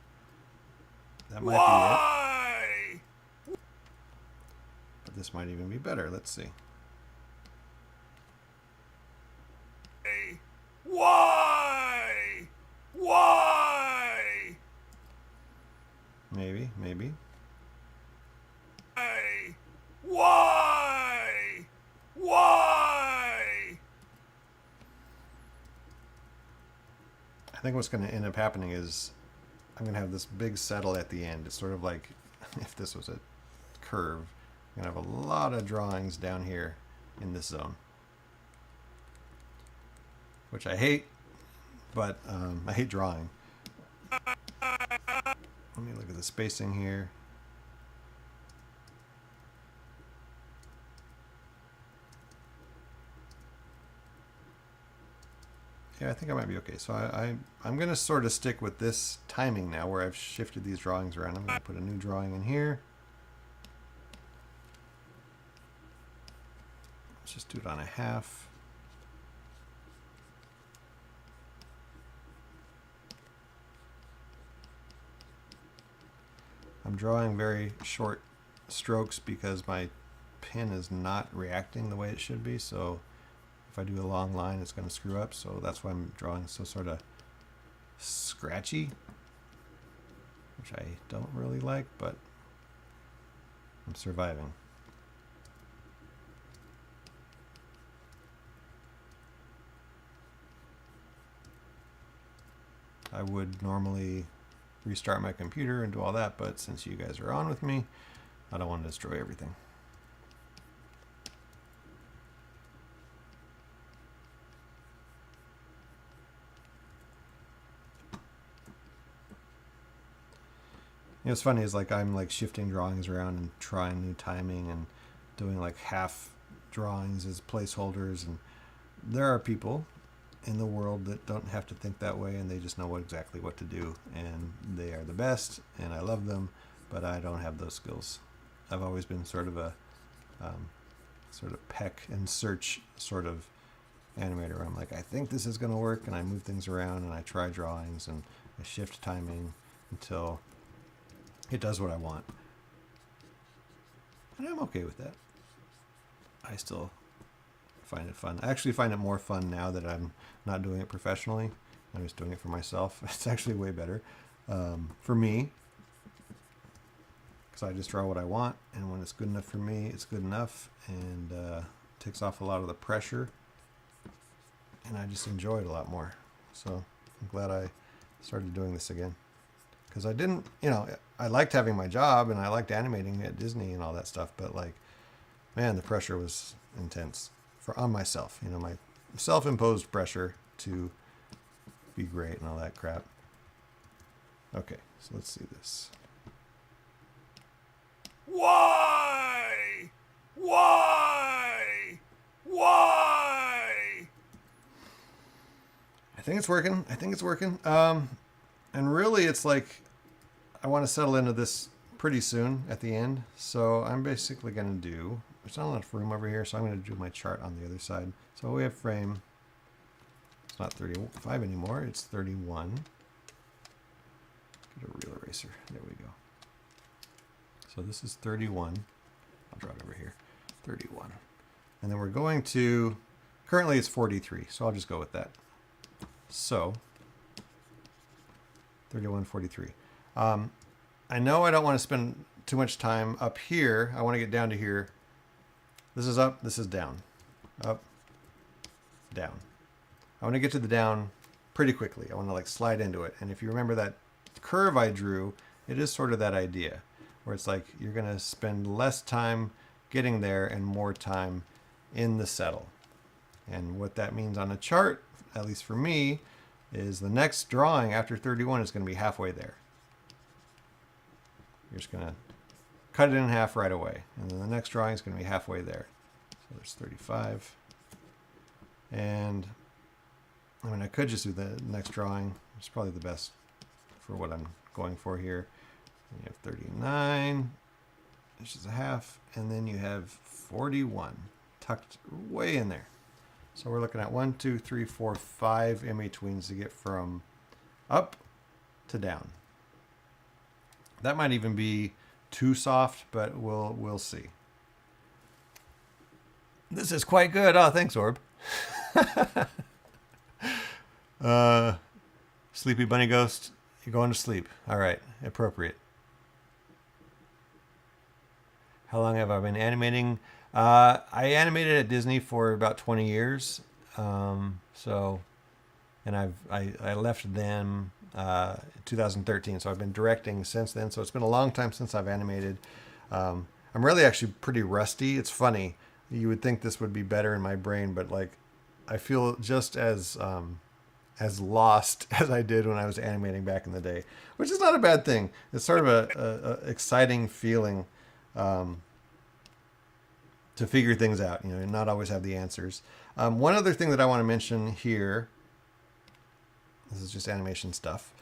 That might be it. But this might even be better. Let's see.
Why?
Maybe.
Why?
I think what's going to end up happening is I'm going to have this big settle at the end. It's sort of like if this was a curve. I'm going to have a lot of drawings down here in this zone. Which I hate, but I hate drawing. Let me look at the spacing here. Yeah, I think I might be okay. So I'm going to sort of stick with this timing now where I've shifted these drawings around. I'm going to put a new drawing in here. Let's just do it on a half. I'm drawing very short strokes because my pen is not reacting the way it should be. So if I do a long line, it's going to screw up. So that's why I'm drawing so sort of scratchy, which I don't really like, but I'm surviving. I would normally restart my computer and do all that, but since you guys are on with me, I don't want to destroy everything. You know, what's funny is like I'm like shifting drawings around and trying new timing and doing like half drawings as placeholders, and there are people in the world that don't have to think that way, and they just know exactly what to do, and they are the best, and I love them, but I don't have those skills. I've always been sort of a sort of peck and search sort of animator. I'm like, I think this is going to work, and I move things around, and I try drawings, and I shift timing until it does what I want. And I'm okay with that. I still find it fun. I actually find it more fun now that I'm not doing it professionally. I'm just doing it for myself. It's actually way better for me, because I just draw what I want, and when it's good enough for me, it's good enough, and takes off a lot of the pressure, and I just enjoy it a lot more. So I'm glad I started doing this again, because I didn't, you know, I liked having my job and I liked animating at Disney and all that stuff, but like, man, the pressure was intense on myself, you know, my self-imposed pressure to be great and all that crap. Okay, so let's see this.
Why? Why? Why?
I think it's working. I think it's working. And really, it's like I want to settle into this pretty soon at the end. So I'm basically going to do, there's not enough room over here, so I'm going to do my chart on the other side. So we have frame. It's not 35 anymore. It's 31. Get a real eraser. There we go. So this is 31. I'll draw it over here. 31. And then we're going to, currently it's 43, so I'll just go with that. So 31, 43. I know I don't want to spend too much time up here. I want to get down to here. This is up, this is down. Up, down. I want to get to the down pretty quickly. I want to like slide into it. And if you remember that curve I drew, it is sort of that idea where it's like you're going to spend less time getting there and more time in the settle. And what that means on a chart, at least for me, is the next drawing after 31 is going to be halfway there. You're just going to cut it in half right away. And then the next drawing is going to be halfway there. So there's 35. And I mean, I could just do the next drawing. It's probably the best for what I'm going for here. And you have 39, which is a half. And then you have 41 tucked way in there. So we're looking at 1, 2, 3, 4, 5 in-betweens to get from up to down. That might even be too soft, but we'll see. This is quite good. Oh, thanks, Orb. Sleepy Bunny Ghost, you're going to sleep. All right, appropriate. How long have I been animating? I animated at Disney for about 20 years. And I left them 2013, so I've been directing since then. So it's been a long time since I've animated. I'm really actually pretty rusty. It's funny. You would think this would be better in my brain, but like I feel just as as lost as I did when I was animating back in the day, which is not a bad thing. It's sort of a exciting feeling to figure things out, and not always have the answers. One other thing that I want to mention here, this is just animation stuff.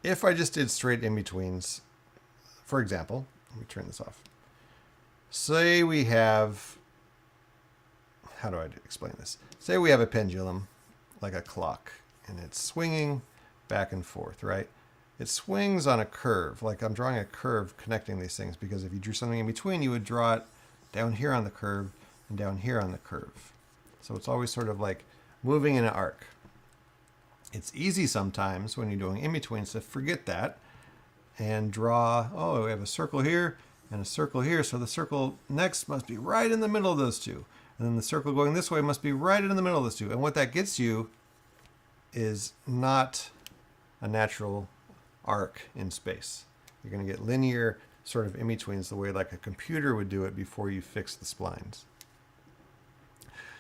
If I just did straight in-betweens, for example, let me turn this off. Say we have, how do I explain this? Say we have a pendulum, like a clock, and it's swinging back and forth, right? It swings on a curve, like I'm drawing a curve connecting these things, because if you drew something in between, you would draw it down here on the curve and down here on the curve. So it's always sort of like moving in an arc. It's easy sometimes when you're doing in-betweens to forget that and draw, oh, we have a circle here and a circle here, so the circle next must be right in the middle of those two. And then the circle going this way must be right in the middle of those two. And what that gets you is not a natural arc in space. You're going to get linear sort of in-betweens the way like a computer would do it before you fix the splines.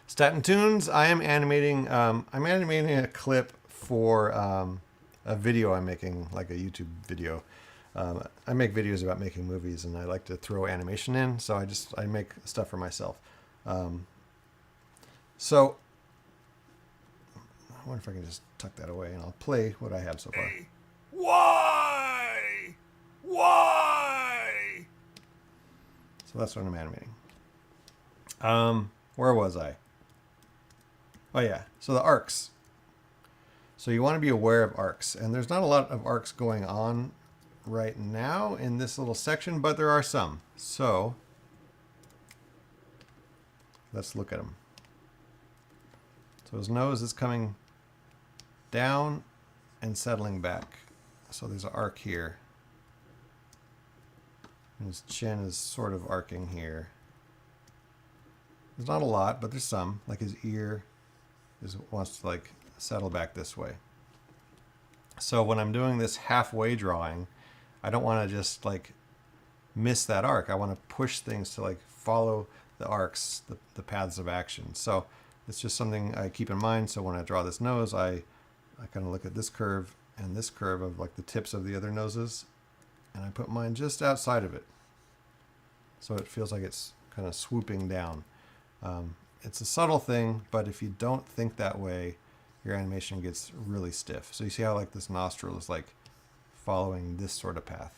Statin Tunes, I'm animating a clip for a video I'm making, like a YouTube video. I make videos about making movies, and I like to throw animation in, so I make stuff for myself. So I wonder if I can just tuck that away, and I'll play what I have so far.
Why? Why?
So that's what I'm animating. Where was I? Oh yeah, so the arcs. So you want to be aware of arcs, and there's not a lot of arcs going on right now in this little section, but there are some. So let's look at them. So his nose is coming down and settling back. So there's an arc here. And his chin is sort of arcing here. There's not a lot, but there's some. Like his ear wants to like settle back this way. So when I'm doing this halfway drawing, I don't want to just like miss that arc. I want to push things to like follow the arcs, the paths of action. So it's just something I keep in mind. So when I draw this nose, I kind of look at this curve and this curve of like the tips of the other noses, and I put mine just outside of it. So it feels like it's kind of swooping down. It's a subtle thing, but if you don't think that way, your animation gets really stiff. So you see how like this nostril is like following this sort of path.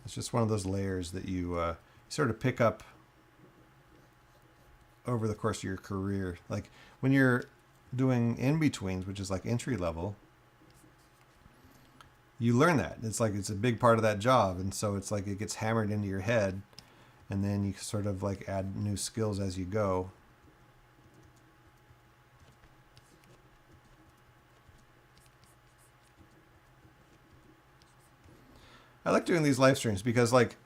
It's just one of those layers that you sort of pick up over the course of your career. Like when you're doing in-betweens, which is like entry level, you learn that. It's like it's a big part of that job, and so it's like it gets hammered into your head, and then you sort of like add new skills as you go. I like doing these live streams because like,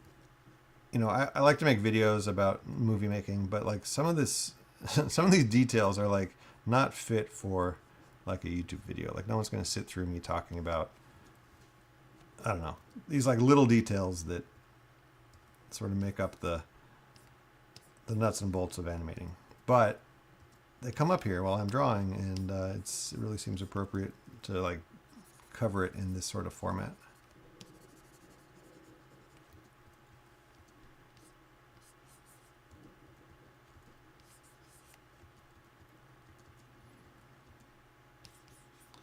I like to make videos about movie making, but like some of these details are like not fit for like a YouTube video. Like no one's going to sit through me talking about, I don't know, these like little details that sort of make up the nuts and bolts of animating. But they come up here while I'm drawing, and it really seems appropriate to like cover it in this sort of format.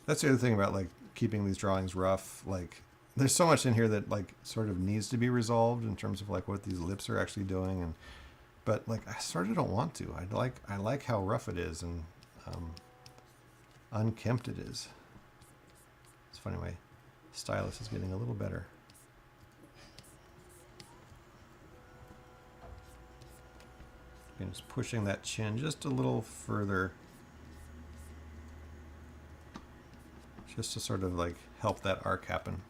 That's the other thing about like keeping these drawings rough. Like there's so much in here that like sort of needs to be resolved in terms of like what these lips are actually doing, but like I sort of don't want to. I like how rough it is and unkempt it is. It's funny, my stylus is getting a little better. Again, just pushing that chin just a little further, just to sort of like help that arc happen.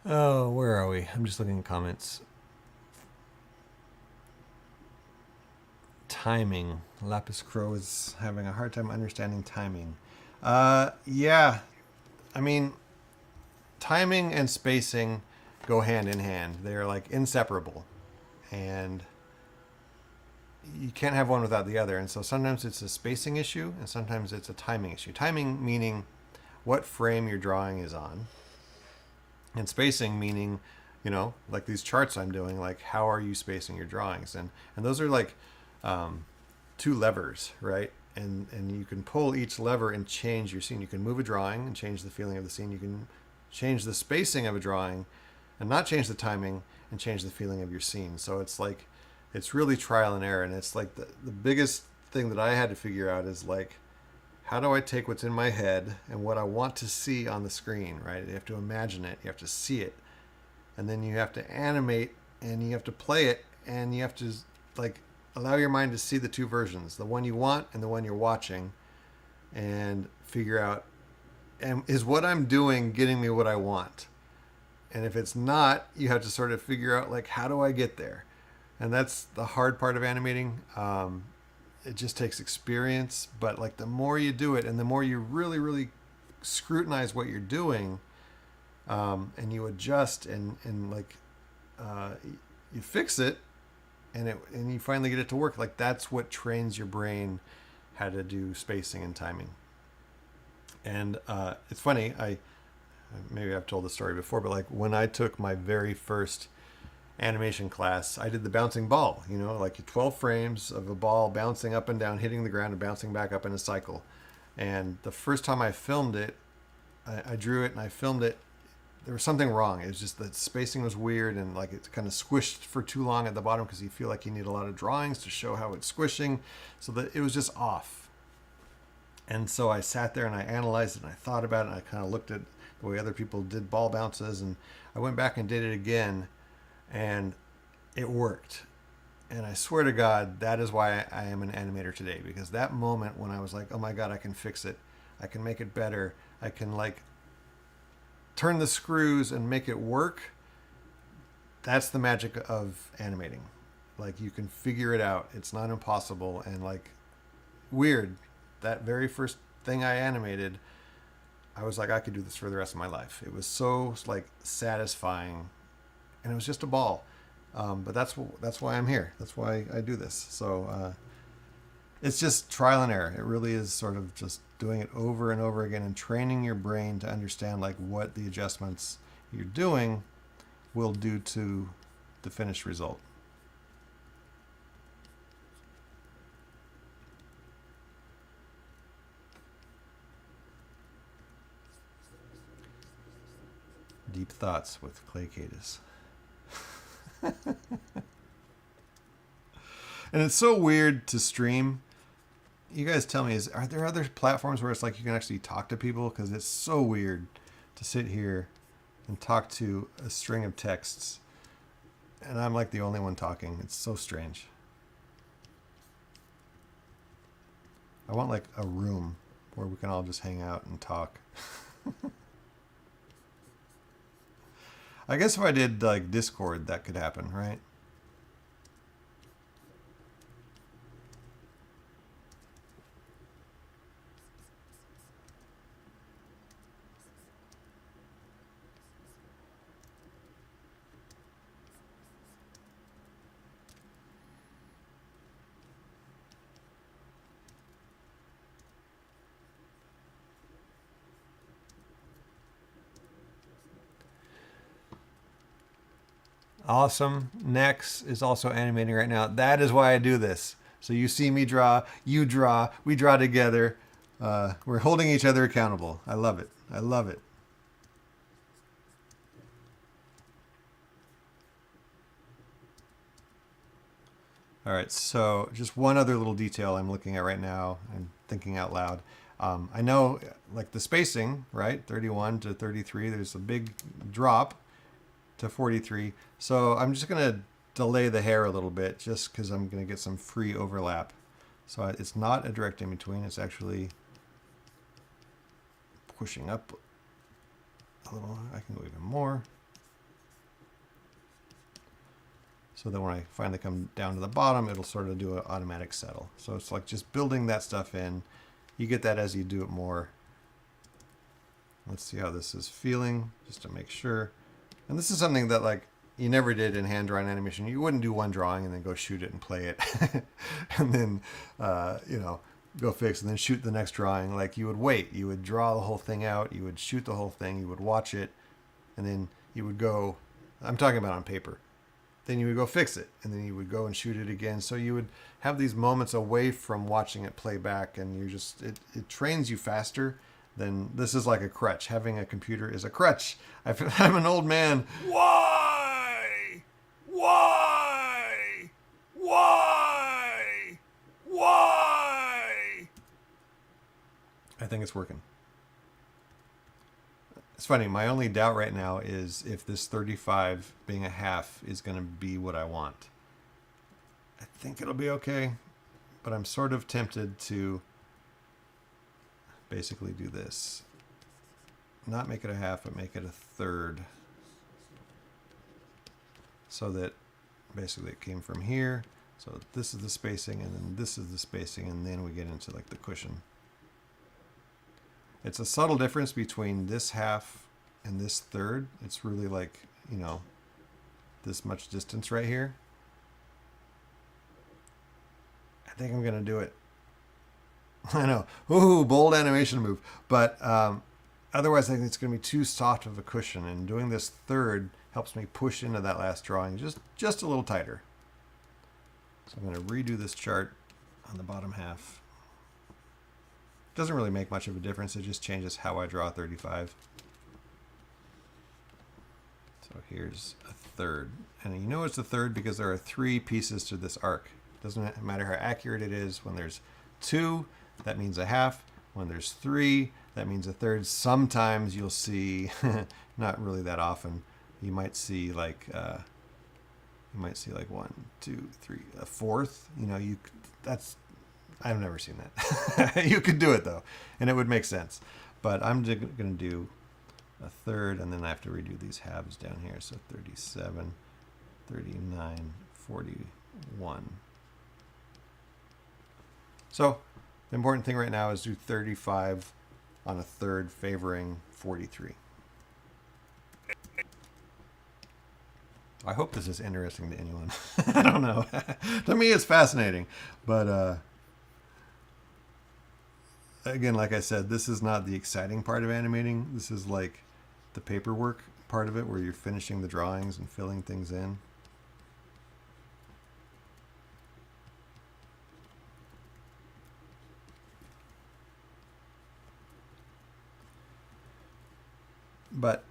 Oh, where are we? I'm just looking at comments. Timing. Lapis Crow is having a hard time understanding timing. Yeah. I mean, timing and spacing go hand in hand. They're like inseparable, and you can't have one without the other. And so sometimes it's a spacing issue, and sometimes it's a timing issue. Timing meaning what frame your drawing is on, and spacing meaning, you know, like these charts I'm doing, like how are you spacing your drawings? And those are like two levers, right? And you can pull each lever and change your scene. You can move a drawing and change the feeling of the scene. You can change the spacing of a drawing and not change the timing and change the feeling of your scene. So it's like, it's really trial and error. And it's like the biggest thing that I had to figure out is like, how do I take what's in my head and what I want to see on the screen, right? You have to imagine it, you have to see it, and then you have to animate and you have to play it, and you have to like allow your mind to see the two versions, the one you want and the one you're watching, and figure out, and is what I'm doing getting me what I want? And if it's not, you have to sort of figure out like, how do I get there? And that's the hard part of animating. It just takes experience, but like the more you do it and the more you really, really scrutinize what you're doing, and you adjust and like you fix it, and you finally get it to work. Like that's what trains your brain how to do spacing and timing. And it's funny, maybe I've told the story before, but like when I took my very first animation class, I did the bouncing ball, you know, like 12 frames of a ball bouncing up and down, hitting the ground and bouncing back up in a cycle. And the first time I filmed it, I drew it and I filmed it. There was something wrong. It was just that spacing was weird, and like it kind of squished for too long at the bottom because you feel like you need a lot of drawings to show how it's squishing, so that it was just off. And so I sat there and I analyzed it and I thought about it, and I kind of looked at the way other people did ball bounces, and I went back and did it again, and it worked. And I swear to God, that is why I am an animator today, because that moment when I was like, oh my God, I can fix it, I can make it better, I can like turn the screws and make it work. That's the magic of animating. Like you can figure it out. It's not impossible. And like weird, that very first thing I animated, I was like, I could do this for the rest of my life. It was so like satisfying, and it was just a ball. But that's why I'm here. That's why I do this. So it's just trial and error. It really is sort of just doing it over and over again and training your brain to understand like what the adjustments you're doing will do to the finished result. Deep Thoughts with Clay Cadis. And it's so weird to stream. You guys tell me, are there other platforms where it's like you can actually talk to people? Because it's so weird to sit here and talk to a string of texts, and I'm like the only one talking. It's so strange. I want like a room where we can all just hang out and talk. I guess if I did like Discord, that could happen, right? Awesome. Next is also animating right now. That is why I do this. So you see me draw, you draw, we draw together. We're holding each other accountable. I love it. I love it. All right, so just one other little detail I'm looking at right now and thinking out loud. I know like the spacing, right? 31 to 33, there's a big drop to 43. So I'm just going to delay the hair a little bit just because I'm going to get some free overlap. So it's not a direct in between. It's actually pushing up a little. I can go even more. So then when I finally come down to the bottom, it'll sort of do an automatic settle. So it's like just building that stuff in. You get that as you do it more. let's see how this is feeling, just to make sure. And this is something that like you never did in hand drawing animation. You wouldn't do one drawing and then go shoot it and play it, and then you know, go fix and then shoot the next drawing. Like you would wait, you would draw the whole thing out, you would shoot the whole thing, you would watch it, and then you would go. I'm talking about on paper. Then you would go fix it, and then you would go and shoot it again. So you would have these moments away from watching it play back, and you just it trains you faster. Then this is like a crutch. Having a computer is a crutch. I'm an old man.
Why? Why? Why? Why?
I think it's working. It's funny. My only doubt right now is if this 35 being a half is going to be what I want. I think it'll be okay, but I'm sort of tempted to basically do this. Not make it a half, but make it a third. So that basically it came from here. So this is the spacing, and then this is the spacing, and then we get into like the cushion. It's a subtle difference between this half and this third. It's really like, you know, this much distance right here. I think I'm going to do it. I know. Ooh, bold animation move. But otherwise, I think it's going to be too soft of a cushion. And doing this third helps me push into that last drawing just a little tighter. So I'm going to redo this chart on the bottom half. Doesn't really make much of a difference. It just changes how I draw 35. So here's a third. And you know it's a third because there are 3 pieces to this arc. Doesn't matter how accurate it is. When there's 2, that means a half. When there's 3, that means a third. Sometimes you'll see, not really that often, you might see like 1, 2, 3, a fourth. You know, that's, I've never seen that. You could do it though, and it would make sense. But I'm just going to do a third, and then I have to redo these halves down here. So 37, 39, 41. So the important thing right now is do 35 on a third, favoring 43. I hope this is interesting to anyone. I don't know. To me, it's fascinating, but again, like I said, this is not the exciting part of animating. This is like the paperwork part of it, where you're finishing the drawings and filling things in. But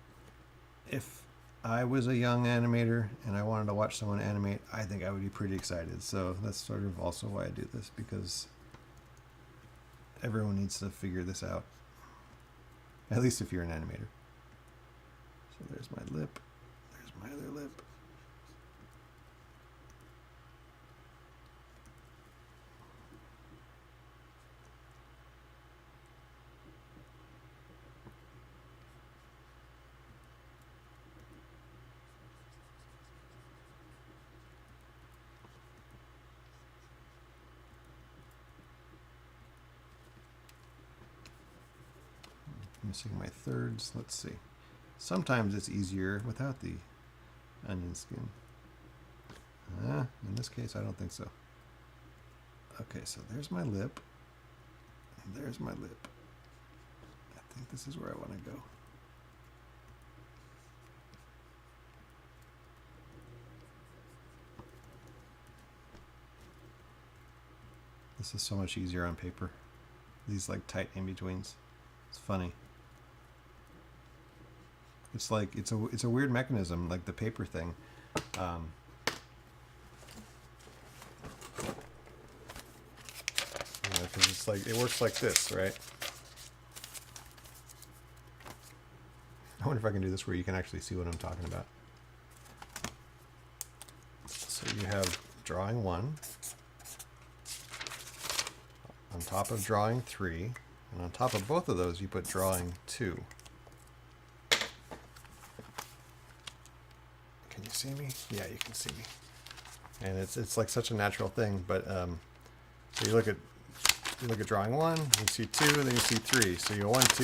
if I was a young animator and I wanted to watch someone animate, I think I would be pretty excited. So that's sort of also why I do this, because everyone needs to figure this out. At least if you're an animator. So there's my lip. There's my other lip. Missing my thirds. Let's see. Sometimes it's easier without the onion skin. In this case, I don't think so. Okay, so there's my lip. And there's my lip. I think this is where I want to go. This is so much easier on paper. These like tight in-betweens. It's funny. It's like it's a weird mechanism, like the paper thing. Because it's like it works like this, right? I wonder if I can do this where you can actually see what I'm talking about. So you have drawing 1 on top of drawing 3, and on top of both of those you put drawing 2. Can you see me? Yeah, you can see me. And it's like such a natural thing, but so you look at drawing 1, you see 2, and then you see 3. So you go 1, 2,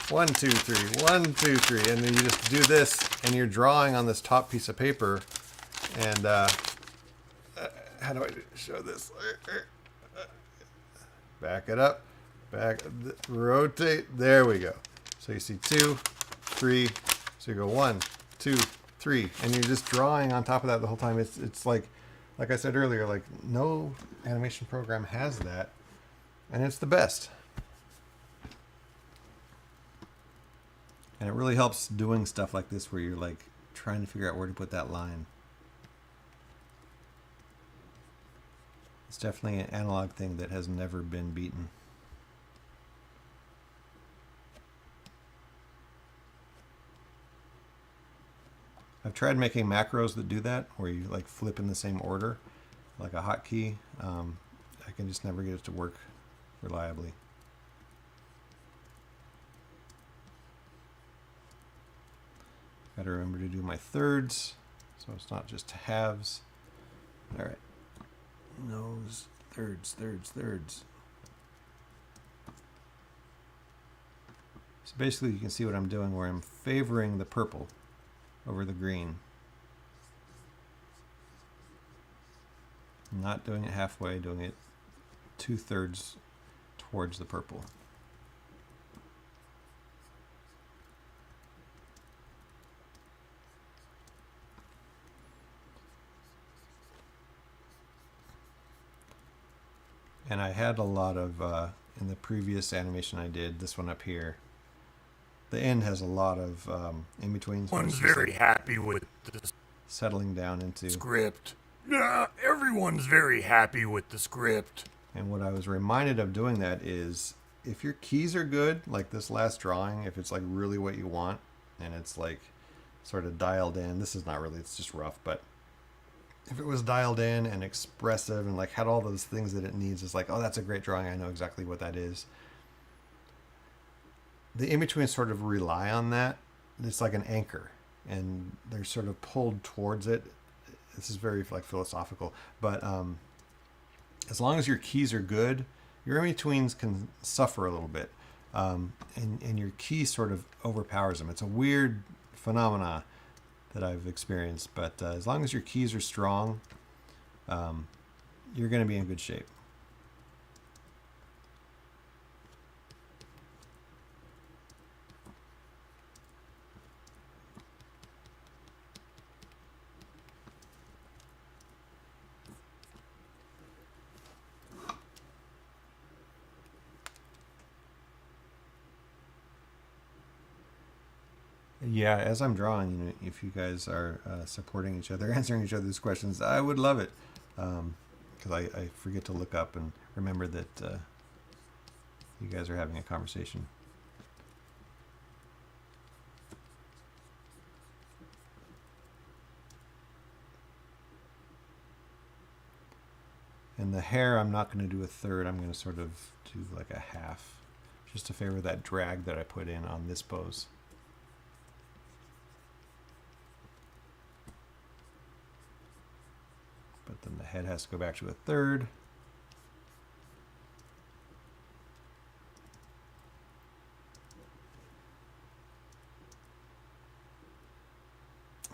1, 2, 3, 1, 2, 3, and then you just do this, and you're drawing on this top piece of paper, and how do I show this? Back it up, rotate. There we go. So you see 2, 3. So you go 1, 2, 3, and you're just drawing on top of that the whole time. It's like I said earlier, like no animation program has that, and it's the best. And it really helps doing stuff like this where you're like trying to figure out where to put that line. It's definitely an analog thing that has never been beaten. I've tried making macros that do that, where you like flip in the same order, like a hotkey. I can just never get it to work reliably. Got to remember to do my thirds, so it's not just halves. All right, nose, thirds, thirds, thirds. So basically, you can see what I'm doing, where I'm favoring the purple over the green. I'm not doing it halfway, doing it 2/3 towards the purple. And I had a lot of, in the previous animation I did, this one up here, the end has a lot of in-betweens.
Everyone's very happy with the
settling down into
script. Everyone's very happy with the script.
And what I was reminded of doing that is, if your keys are good, like this last drawing, if it's like really what you want, and it's like sort of dialed in, this is not really, it's just rough, but if it was dialed in and expressive and like had all those things that it needs, it's like, oh, that's a great drawing, I know exactly what that is. The in-betweens sort of rely on that. It's like an anchor, and they're sort of pulled towards it. This is very like philosophical, but as long as your keys are good, your in-betweens can suffer a little bit, and your key sort of overpowers them. It's a weird phenomena that I've experienced, but as long as your keys are strong, you're going to be in good shape. Yeah, as I'm drawing, you know, if you guys are supporting each other, answering each other's questions, I would love it. Because I forget to look up and remember that you guys are having a conversation. And the hair, I'm not going to do a third. I'm going to sort of do like a half, just to favor that drag that I put in on this pose. But then the head has to go back to a third.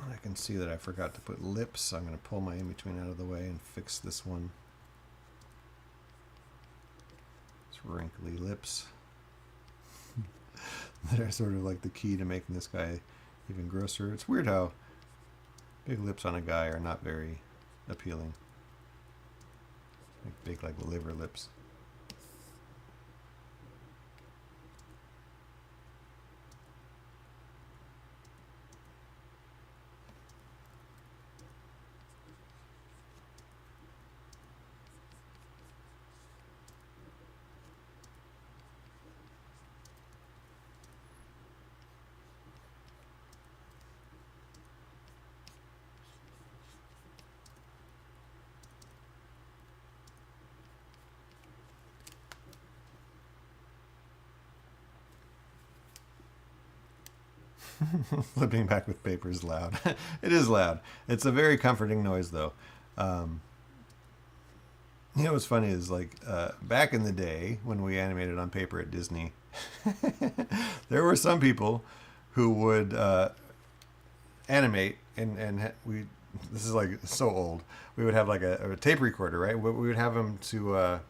And I can see that I forgot to put lips, so I'm going to pull my in-between out of the way and fix this one. It's wrinkly lips. That are sort of like the key to making this guy even grosser. It's weird how big lips on a guy are not very appealing. Like big, like liver lips. Flipping back with paper is loud. It is loud. It's a very comforting noise, though. You know what's funny is, like, back in the day when we animated on paper at Disney, There were some people who would animate, we. This is like so old. We would have like a tape recorder, right? We would have them to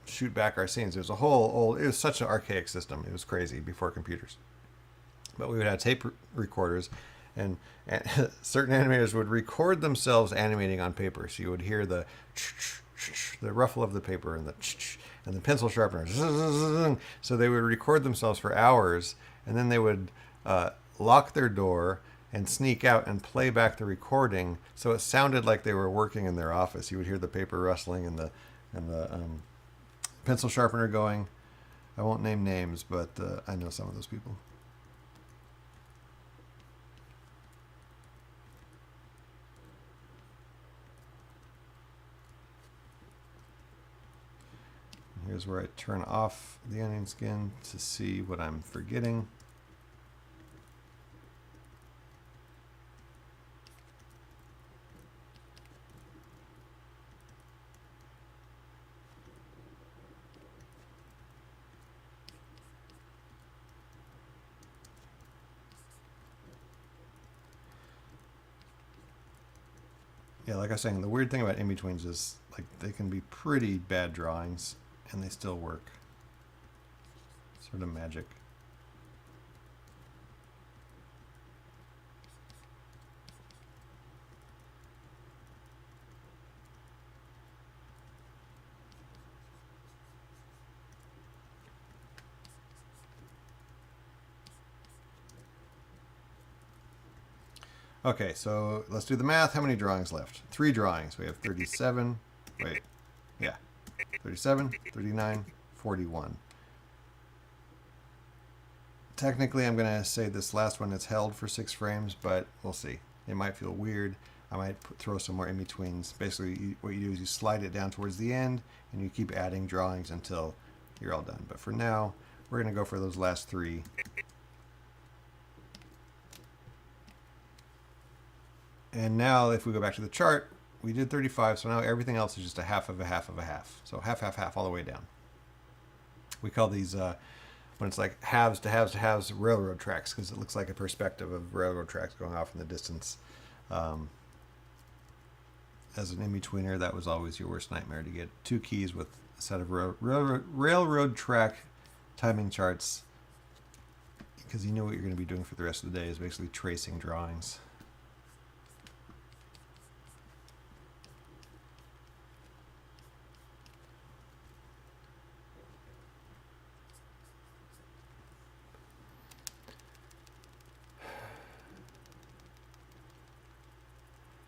shoot back our scenes. It was a whole old. It was such an archaic system. It was crazy before computers. But we would have tape recorders, and certain animators would record themselves animating on paper. So you would hear the ruffle of the paper and the pencil sharpener. So they would record themselves for hours, and then they would lock their door and sneak out and play back the recording, so it sounded like they were working in their office. You would hear the paper rustling and the pencil sharpener going. I won't name names, but I know some of those people. Here's where I turn off the onion skin to see what I'm forgetting. Yeah, like I was saying, the weird thing about in-betweens is like they can be pretty bad drawings and they still work. Sort of magic. Okay, so let's do the math. How many drawings left? 3 drawings. We have 37. Wait. Yeah. 37, 39, 41. Technically, I'm going to say this last one is held for 6 frames, but we'll see. It might feel weird. I might throw some more in-betweens. Basically, what you do is you slide it down towards the end, and you keep adding drawings until you're all done. But for now, we're going to go for those last 3. And now if we go back to the chart, we did 35, so now everything else is just a half of a half of a half. So half, half, half all the way down. We call these, when it's like halves to halves to halves, railroad tracks, because it looks like a perspective of railroad tracks going off in the distance. As an in-betweener, that was always your worst nightmare, to get 2 keys with a set of railroad track timing charts, because you know what you're going to be doing for the rest of the day is basically tracing drawings.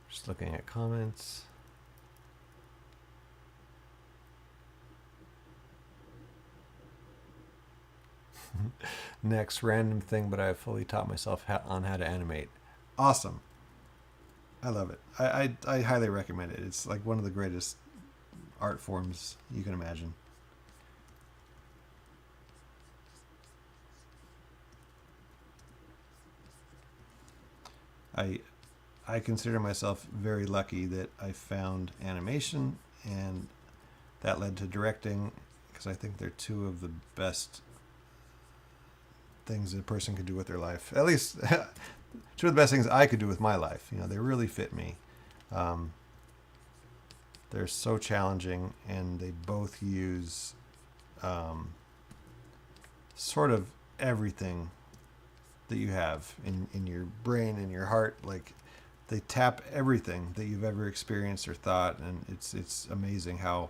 Just looking at comments. Next random thing, but I have fully taught myself on how to animate. Awesome. I love it. I highly recommend it. It's like one of the greatest art forms you can imagine. I consider myself very lucky that I found animation, and that led to directing, because I think they're 2 of the best things a person could do with their life. At least 2 of the best things I could do with my life. You know, they really fit me. They're so challenging, and they both use sort of everything that you have in your brain and your heart. Like, they tap everything that you've ever experienced or thought, and it's amazing how,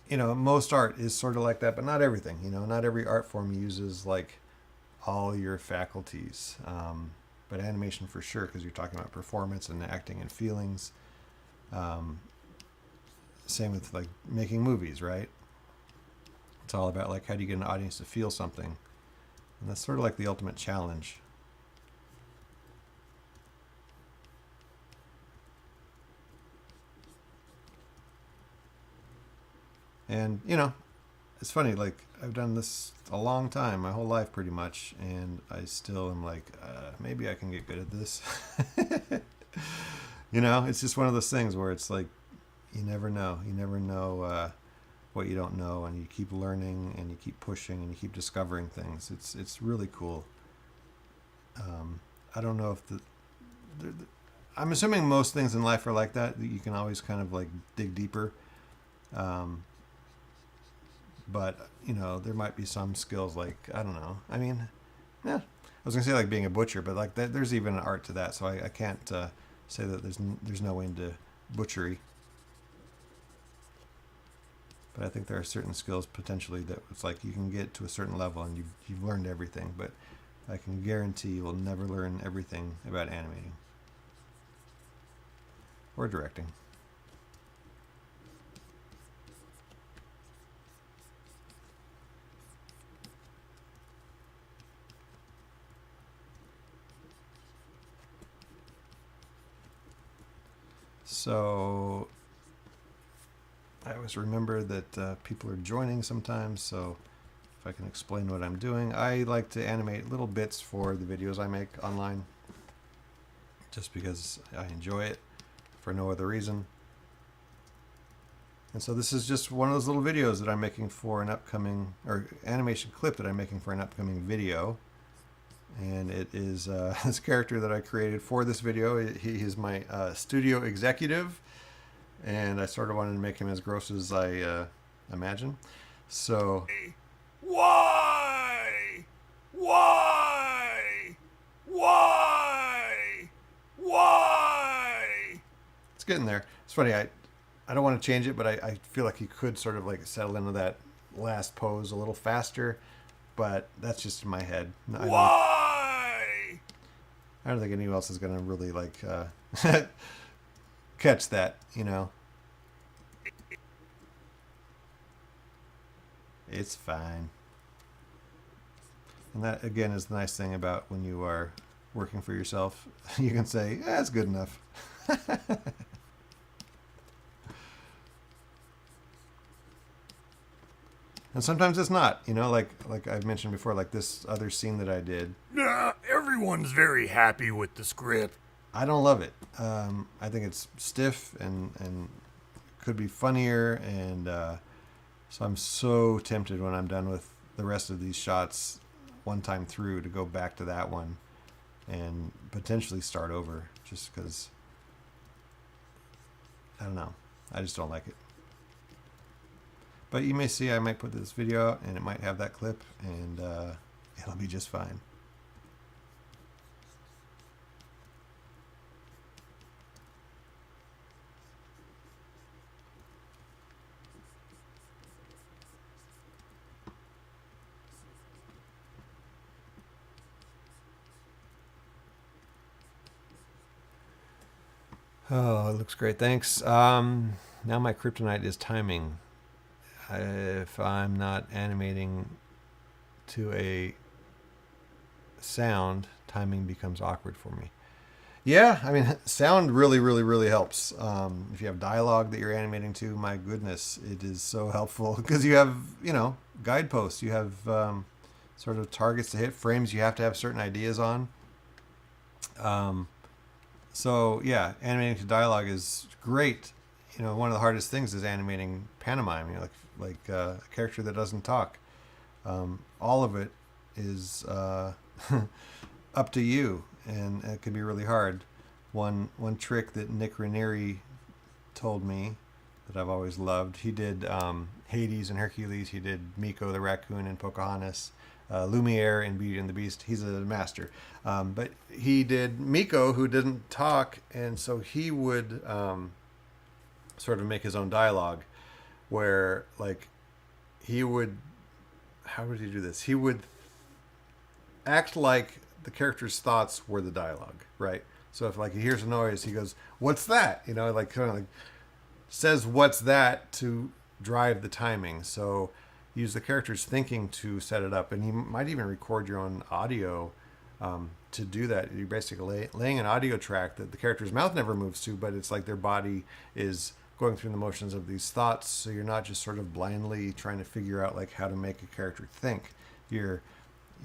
you know, most art is sort of like that, but not everything. You know, not every art form uses like all your faculties, but animation for sure, because you're talking about performance and acting and feelings. Same with like making movies, right? It's all about like, how do you get an audience to feel something, and that's sort of like the ultimate challenge. And, you know, it's funny, like, I've done this a long time, my whole life pretty much, and I still am like, maybe I can get good at this. You know, it's just one of those things where it's like, you never know. You never know what you don't know, and you keep learning and you keep pushing and you keep discovering things. It's really cool. I don't know if I'm assuming most things in life are like that. You can always kind of like dig deeper. But you know, there might be some skills like, I don't know. I mean, yeah, I was gonna say like being a butcher, but like there's even an art to that. So I can't say that there's no way into butchery. But I think there are certain skills potentially that it's like you can get to a certain level and you've learned everything. But I can guarantee you will never learn everything about animating or directing. So I always remember that people are joining sometimes, so if I can explain what I'm doing. I like to animate little bits for the videos I make online, just because I enjoy it for no other reason. And so this is just one of those little videos that I'm making for an upcoming, or animation clip that I'm making for an upcoming video. And it is this character that I created for this video. He is my studio executive, and I sort of wanted to make him as gross as I imagine. So,
Why? Why? Why? Why?
it's getting there. It's funny. I don't want to change it, but I feel like he could sort of like settle into that last pose a little faster. But that's just in my head.
Why?
I don't think anyone else is gonna really like catch that, you know. It's fine. And that again is the nice thing about when you are working for yourself. You can say, "Yeah, it's good enough." And sometimes it's not, you know, like I've mentioned before, like this other scene that I did.
Everyone's very happy with the script.
I don't love it. I think it's stiff and could be funnier, and so I'm so tempted when I'm done with the rest of these shots one time through to go back to that one and potentially start over, just because I don't know. I just don't like it. But you may see I might put this video out and it might have that clip, and it'll be just fine. Oh, it looks great. Thanks. Now my kryptonite is timing. If I'm not animating to a sound, timing becomes awkward for me. Yeah, I mean, sound really helps. If you have dialogue that you're animating to, my goodness, it is so helpful because you have, you know, guideposts. You have sort of targets to hit, frames you have to have certain ideas on. So yeah, animating to dialogue is great. You know, one of the hardest things is animating pantomime. You know, like a character that doesn't talk. All of it is up to you, and it can be really hard. One trick that Nick Raniere told me that I've always loved. He did Hades and Hercules. He did Miko the raccoon in Pocahontas. Lumiere in Beauty and the Beast. He's a master. But he did Miko, who didn't talk, and so he would sort of make his own dialogue, where like he would, how would he do this? He would act like the character's thoughts were the dialogue, right? So if like he hears a noise, he goes, "What's that?" You know, like kind of like says, "What's that?" to drive the timing. So use the character's thinking to set it up, and you might even record your own audio to do that. You're basically laying an audio track that the character's mouth never moves to, but it's like their body is going through the motions of these thoughts. So you're not just sort of blindly trying to figure out like how to make a character think. You're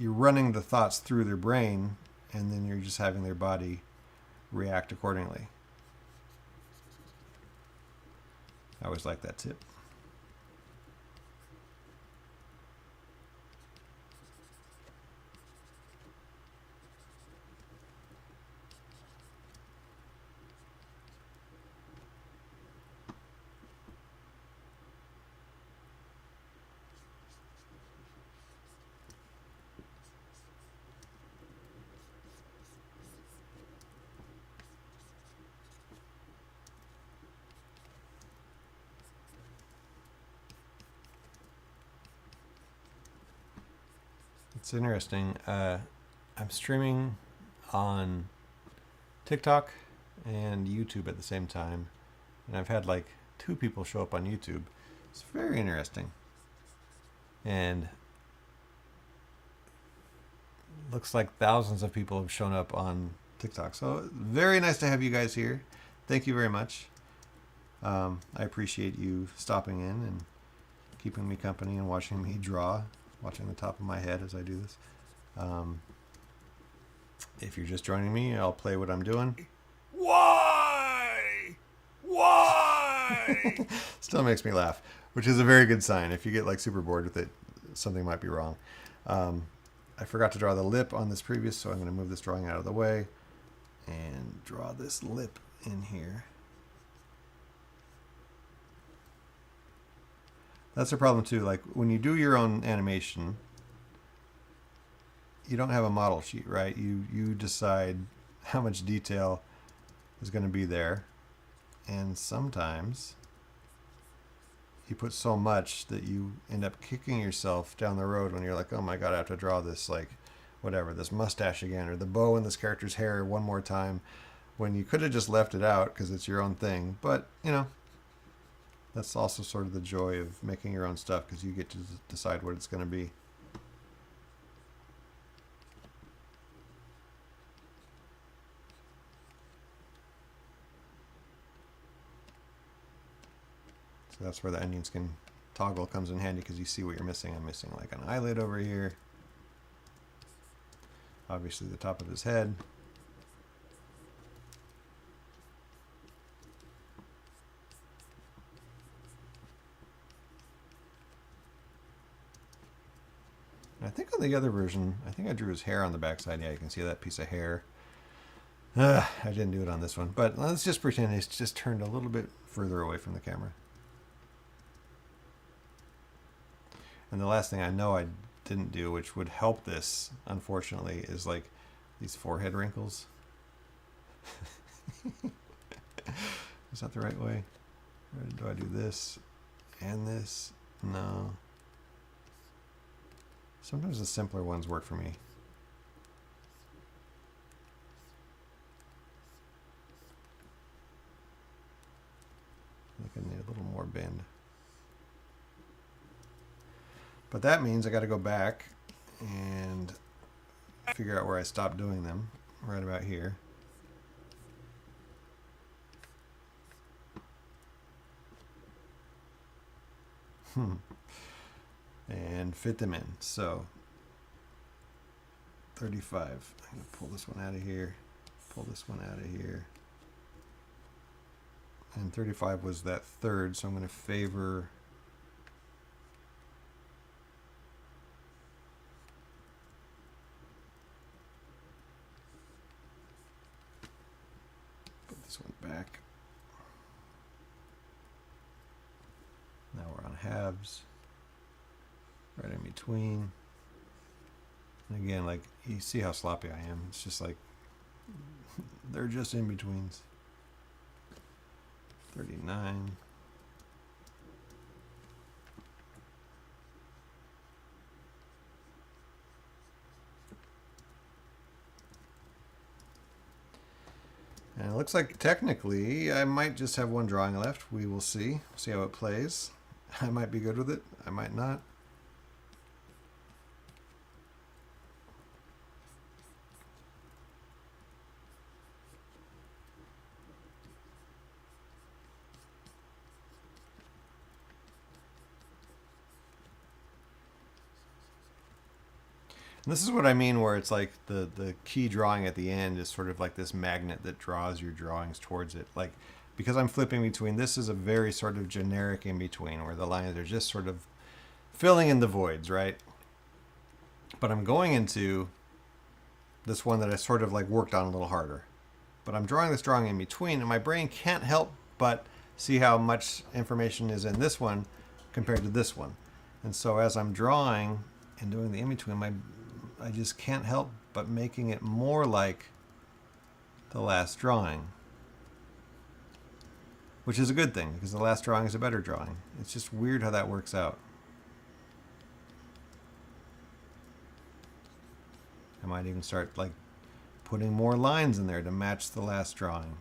running the thoughts through their brain, and then you're just having their body react accordingly. I always like that tip. It's interesting. I'm streaming on TikTok and YouTube at the same time, and I've had like 2 people show up on YouTube. It's very interesting, and looks like thousands of people have shown up on TikTok. So very nice to have you guys here. Thank you very much. I appreciate you stopping in and keeping me company and watching me draw, watching the top of my head as I do this. If you're just joining me, I'll play what I'm doing.
Why? Why?
Still makes me laugh, which is a very good sign. If you get like super bored with it, something might be wrong. I forgot to draw the lip on this previous, so I'm going to move this drawing out of the way and draw this lip in here. That's a problem too. Like when you do your own animation, you don't have a model sheet, right? You decide how much detail is going to be there, and sometimes you put so much that you end up kicking yourself down the road when you're like, oh my god, I have to draw this, like whatever, this mustache again, or the bow in this character's hair one more time, when you could have just left it out because it's your own thing. But you know, that's also sort of the joy of making your own stuff, because you get to decide what it's going to be. So that's where the onion skin toggle comes in handy, because you see what you're missing. I'm missing like an eyelid over here. Obviously the top of his head. And I think on the other version, I think I drew his hair on the backside. Yeah, you can see that piece of hair. I didn't do it on this one, but let's just pretend it's just turned a little bit further away from the camera. And the last thing I know I didn't do, which would help this, unfortunately, is like these forehead wrinkles. Is that the right way? Or do I do this and this? No. Sometimes the simpler ones work for me. I think I need a little more bend. But that means I got to go back and figure out where I stopped doing them, right about here. And fit them in. So 35. I'm going to pull this one out of here, pull this one out of here. And 35 was that third, so I'm going to favor this one back. Now we're on halves, right in between. And again, like, you see how sloppy I am. It's just like, they're just in betweens. 39. And it looks like technically I might just have one drawing left. We will see. See how it plays. I might be good with it. I might not. And this is what I mean, where it's like the key drawing at the end is sort of like this magnet that draws your drawings towards it. Like, because I'm flipping between, this is a very sort of generic in between where the lines are just sort of filling in the voids, right? But I'm going into this one that I sort of like worked on a little harder. But I'm drawing this drawing in between, and my brain can't help but see how much information is in this one compared to this one. And so as I'm drawing and doing the in between, I just can't help but making it more like the last drawing, which is a good thing because the last drawing is a better drawing. It's just weird how that works out. I might even start like putting more lines in there to match the last drawing.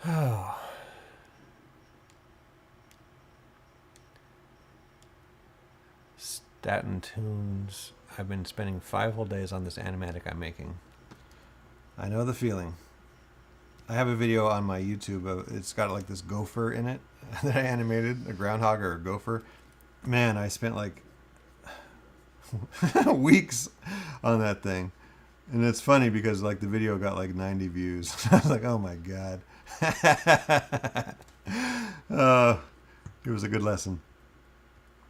Oh. Statin Tunes. I've been spending 5 whole days on this animatic I'm making. I know the feeling. I have a video on my YouTube. It's got like this gopher in it that I animated, a groundhog or a gopher. Man, I spent like weeks on that thing. And it's funny because like the video got like 90 views. I was like, oh my God. It was a good lesson.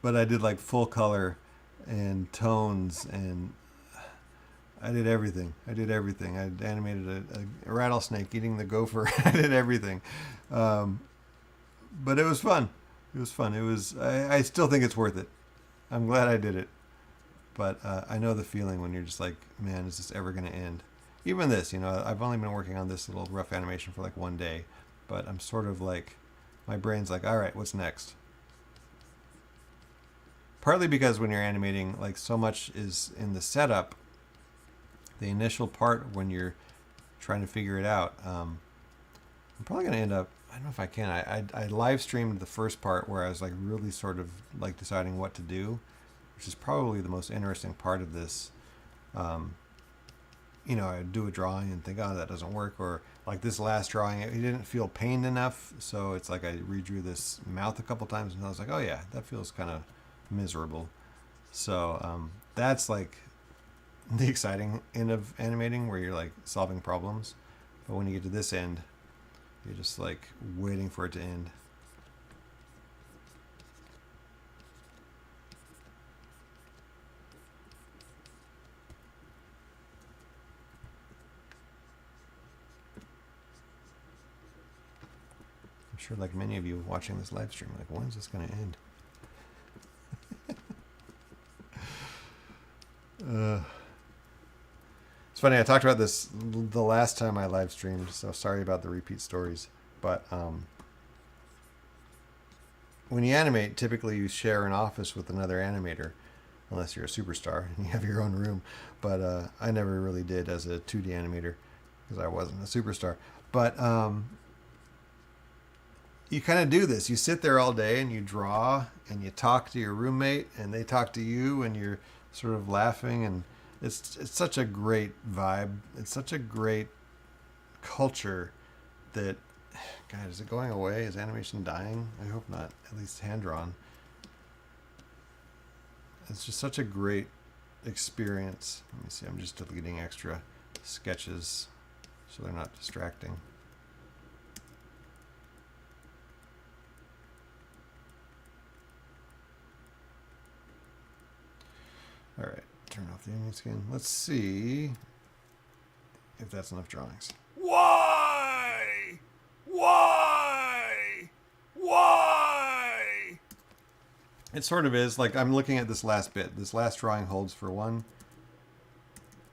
But I did like full color and tones, and I did everything. I animated a rattlesnake eating the gopher. I did everything. But it was fun. I still think it's worth it. I'm glad I did it. But I know the feeling when you're just like, man, is this ever going to end? Even this, I've only been working on this little rough animation for like 1 day. But I'm sort of like, my brain's like, all right, what's next? Partly because when you're animating, like so much is in the setup, the initial part when you're trying to figure it out. I'm probably going to end up, I don't know if I can. I live streamed the first part where I was like really sort of like deciding what to do, which is probably the most interesting part of this. I'd do a drawing and think, oh, that doesn't work. Or like this last drawing, it didn't feel pained enough. So it's like I redrew this mouth a couple times and I was like, oh yeah, that feels kind of miserable. So that's like the exciting end of animating where you're like solving problems. But when you get to this end, you're just like waiting for it to end. I'm sure like many of you watching this live stream, like, when's this going to end? It's funny, I talked about this the last time I live streamed, so sorry about the repeat stories. But when you animate, typically you share an office with another animator, unless you're a superstar and you have your own room. But I never really did as a 2D animator because I wasn't a superstar. But you kind of do this. You sit there all day and you draw and you talk to your roommate and they talk to you and you're sort of laughing, and it's such a great vibe. It's such a great culture that, God, is it going away? Is animation dying? I hope not, at least hand-drawn. It's just such a great experience. Let me see, I'm just deleting extra sketches so they're not distracting. All right, turn off the ending skin. Let's see if that's enough drawings.
Why? Why? Why?
It sort of is. Like, I'm looking at this last bit. This last drawing holds for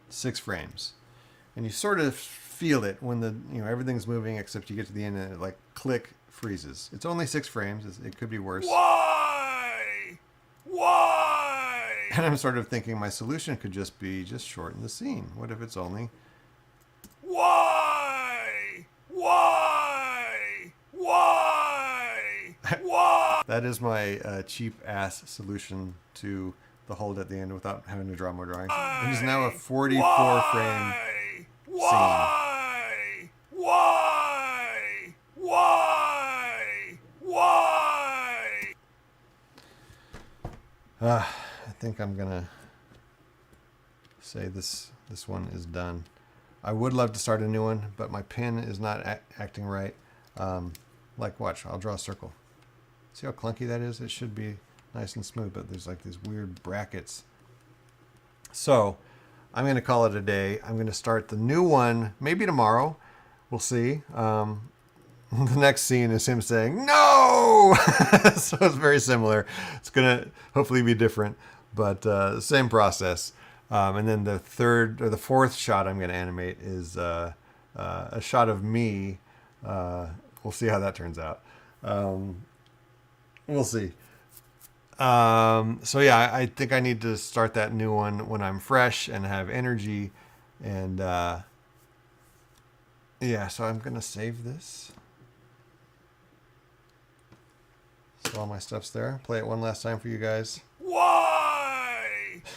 6 frames. And you sort of feel it when everything's moving except you get to the end and it like click freezes. It's only 6 frames. It could be worse.
Why? Why?
And I'm sort of thinking my solution could just be shorten the scene. What if it's only...
Why? Why? Why? Why?
That is my cheap-ass solution to the hold at the end without having to draw more drawings. It is now a 44-frame scene.
Why? Why? Why? Why?
I think I'm gonna say this one is done. I would love to start a new one, but my pen is not acting right. Like, watch, I'll draw a circle. See how clunky that is? It should be nice and smooth, but there's like these weird brackets. So I'm gonna call it a day. I'm gonna start the new one maybe tomorrow. We'll see. The next scene is him saying, no! So it's very similar. It's going to hopefully be different, but same process. And then the third or the fourth shot I'm going to animate is a shot of me. We'll see how that turns out. We'll see. So yeah, I think I need to start that new one when I'm fresh and have energy. And yeah, so I'm going to save this. So all my stuff's there. Play it one last time for you guys.
Why?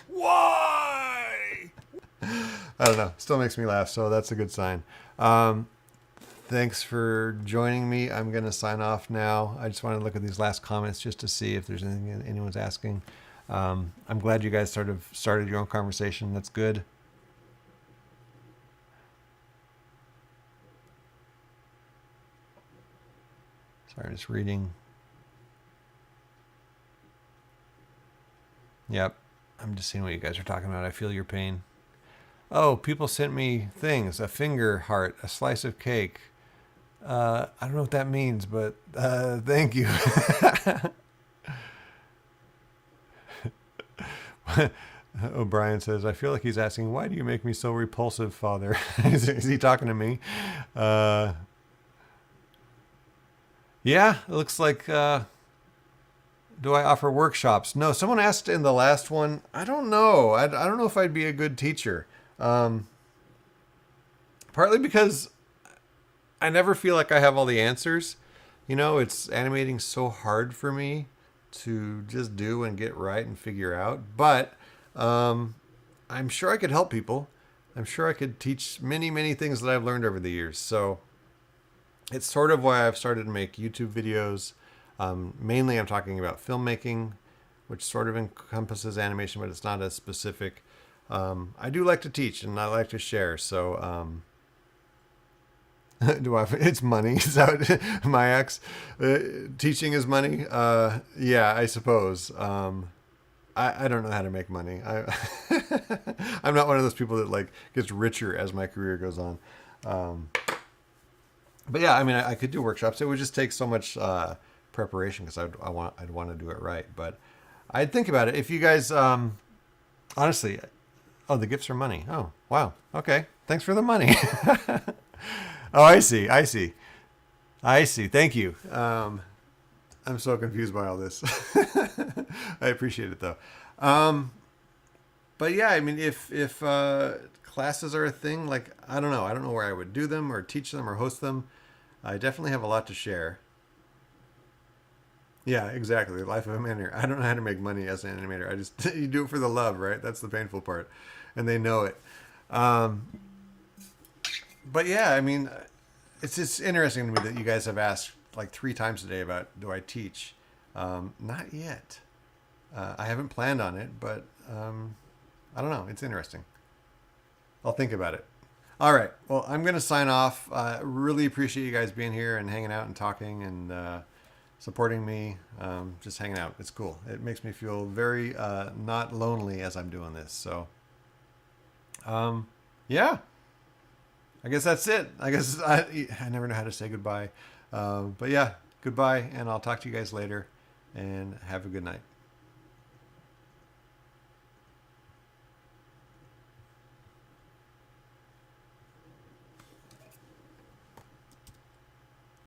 Why?
I don't know. Still makes me laugh, so that's a good sign. Thanks for joining me. I'm going to sign off now. I just want to look at these last comments just to see if there's anything anyone's asking. I'm glad you guys sort of started your own conversation. That's good. Sorry, I'm just reading. Yep. I'm just seeing what you guys are talking about. I feel your pain. Oh, people sent me things. A finger heart, a slice of cake. I don't know what that means, but thank you. O'Brien says, I feel like he's asking, why do you make me so repulsive, Father? Is he talking to me? Yeah, it looks like... do I offer workshops? No, someone asked in the last one. I don't know. I don't know if I'd be a good teacher. Partly because I never feel like I have all the answers. You know, it's animating so hard for me to just do and get right and figure out. But I'm sure I could help people. I'm sure I could teach many, many things that I've learned over the years. So it's sort of why I've started to make YouTube videos. Mainly I'm talking about filmmaking, which sort of encompasses animation, but it's not as specific. I do like to teach and I like to share. So, it's money. Is that my ex? Teaching is money. Yeah, I suppose. I don't know how to make money. I'm not one of those people that like gets richer as my career goes on. But yeah, I mean, I could do workshops. It would just take so much, preparation because I'd want to do it right. But I'd think about it. If you guys, honestly, oh, the gifts are money. Oh, wow. Okay. Thanks for the money. Oh, I see. Thank you. I'm so confused by all this. I appreciate it though. But yeah, I mean, if classes are a thing, like, I don't know where I would do them or teach them or host them. I definitely have a lot to share. Yeah, exactly. Life of a animator. I don't know how to make money as an animator. I just, you do it for the love, right? That's the painful part. And they know it. But yeah, I mean, it's just interesting to me that you guys have asked like 3 times today about, do I teach? Not yet. I haven't planned on it, but I don't know. It's interesting. I'll think about it. All right. Well, I'm going to sign off. Really appreciate you guys being here and hanging out and talking and supporting me, just hanging out. It's cool. It makes me feel very not lonely as I'm doing this. So, yeah. I guess that's it. I guess I never know how to say goodbye. But yeah, goodbye, and I'll talk to you guys later, and have a good night.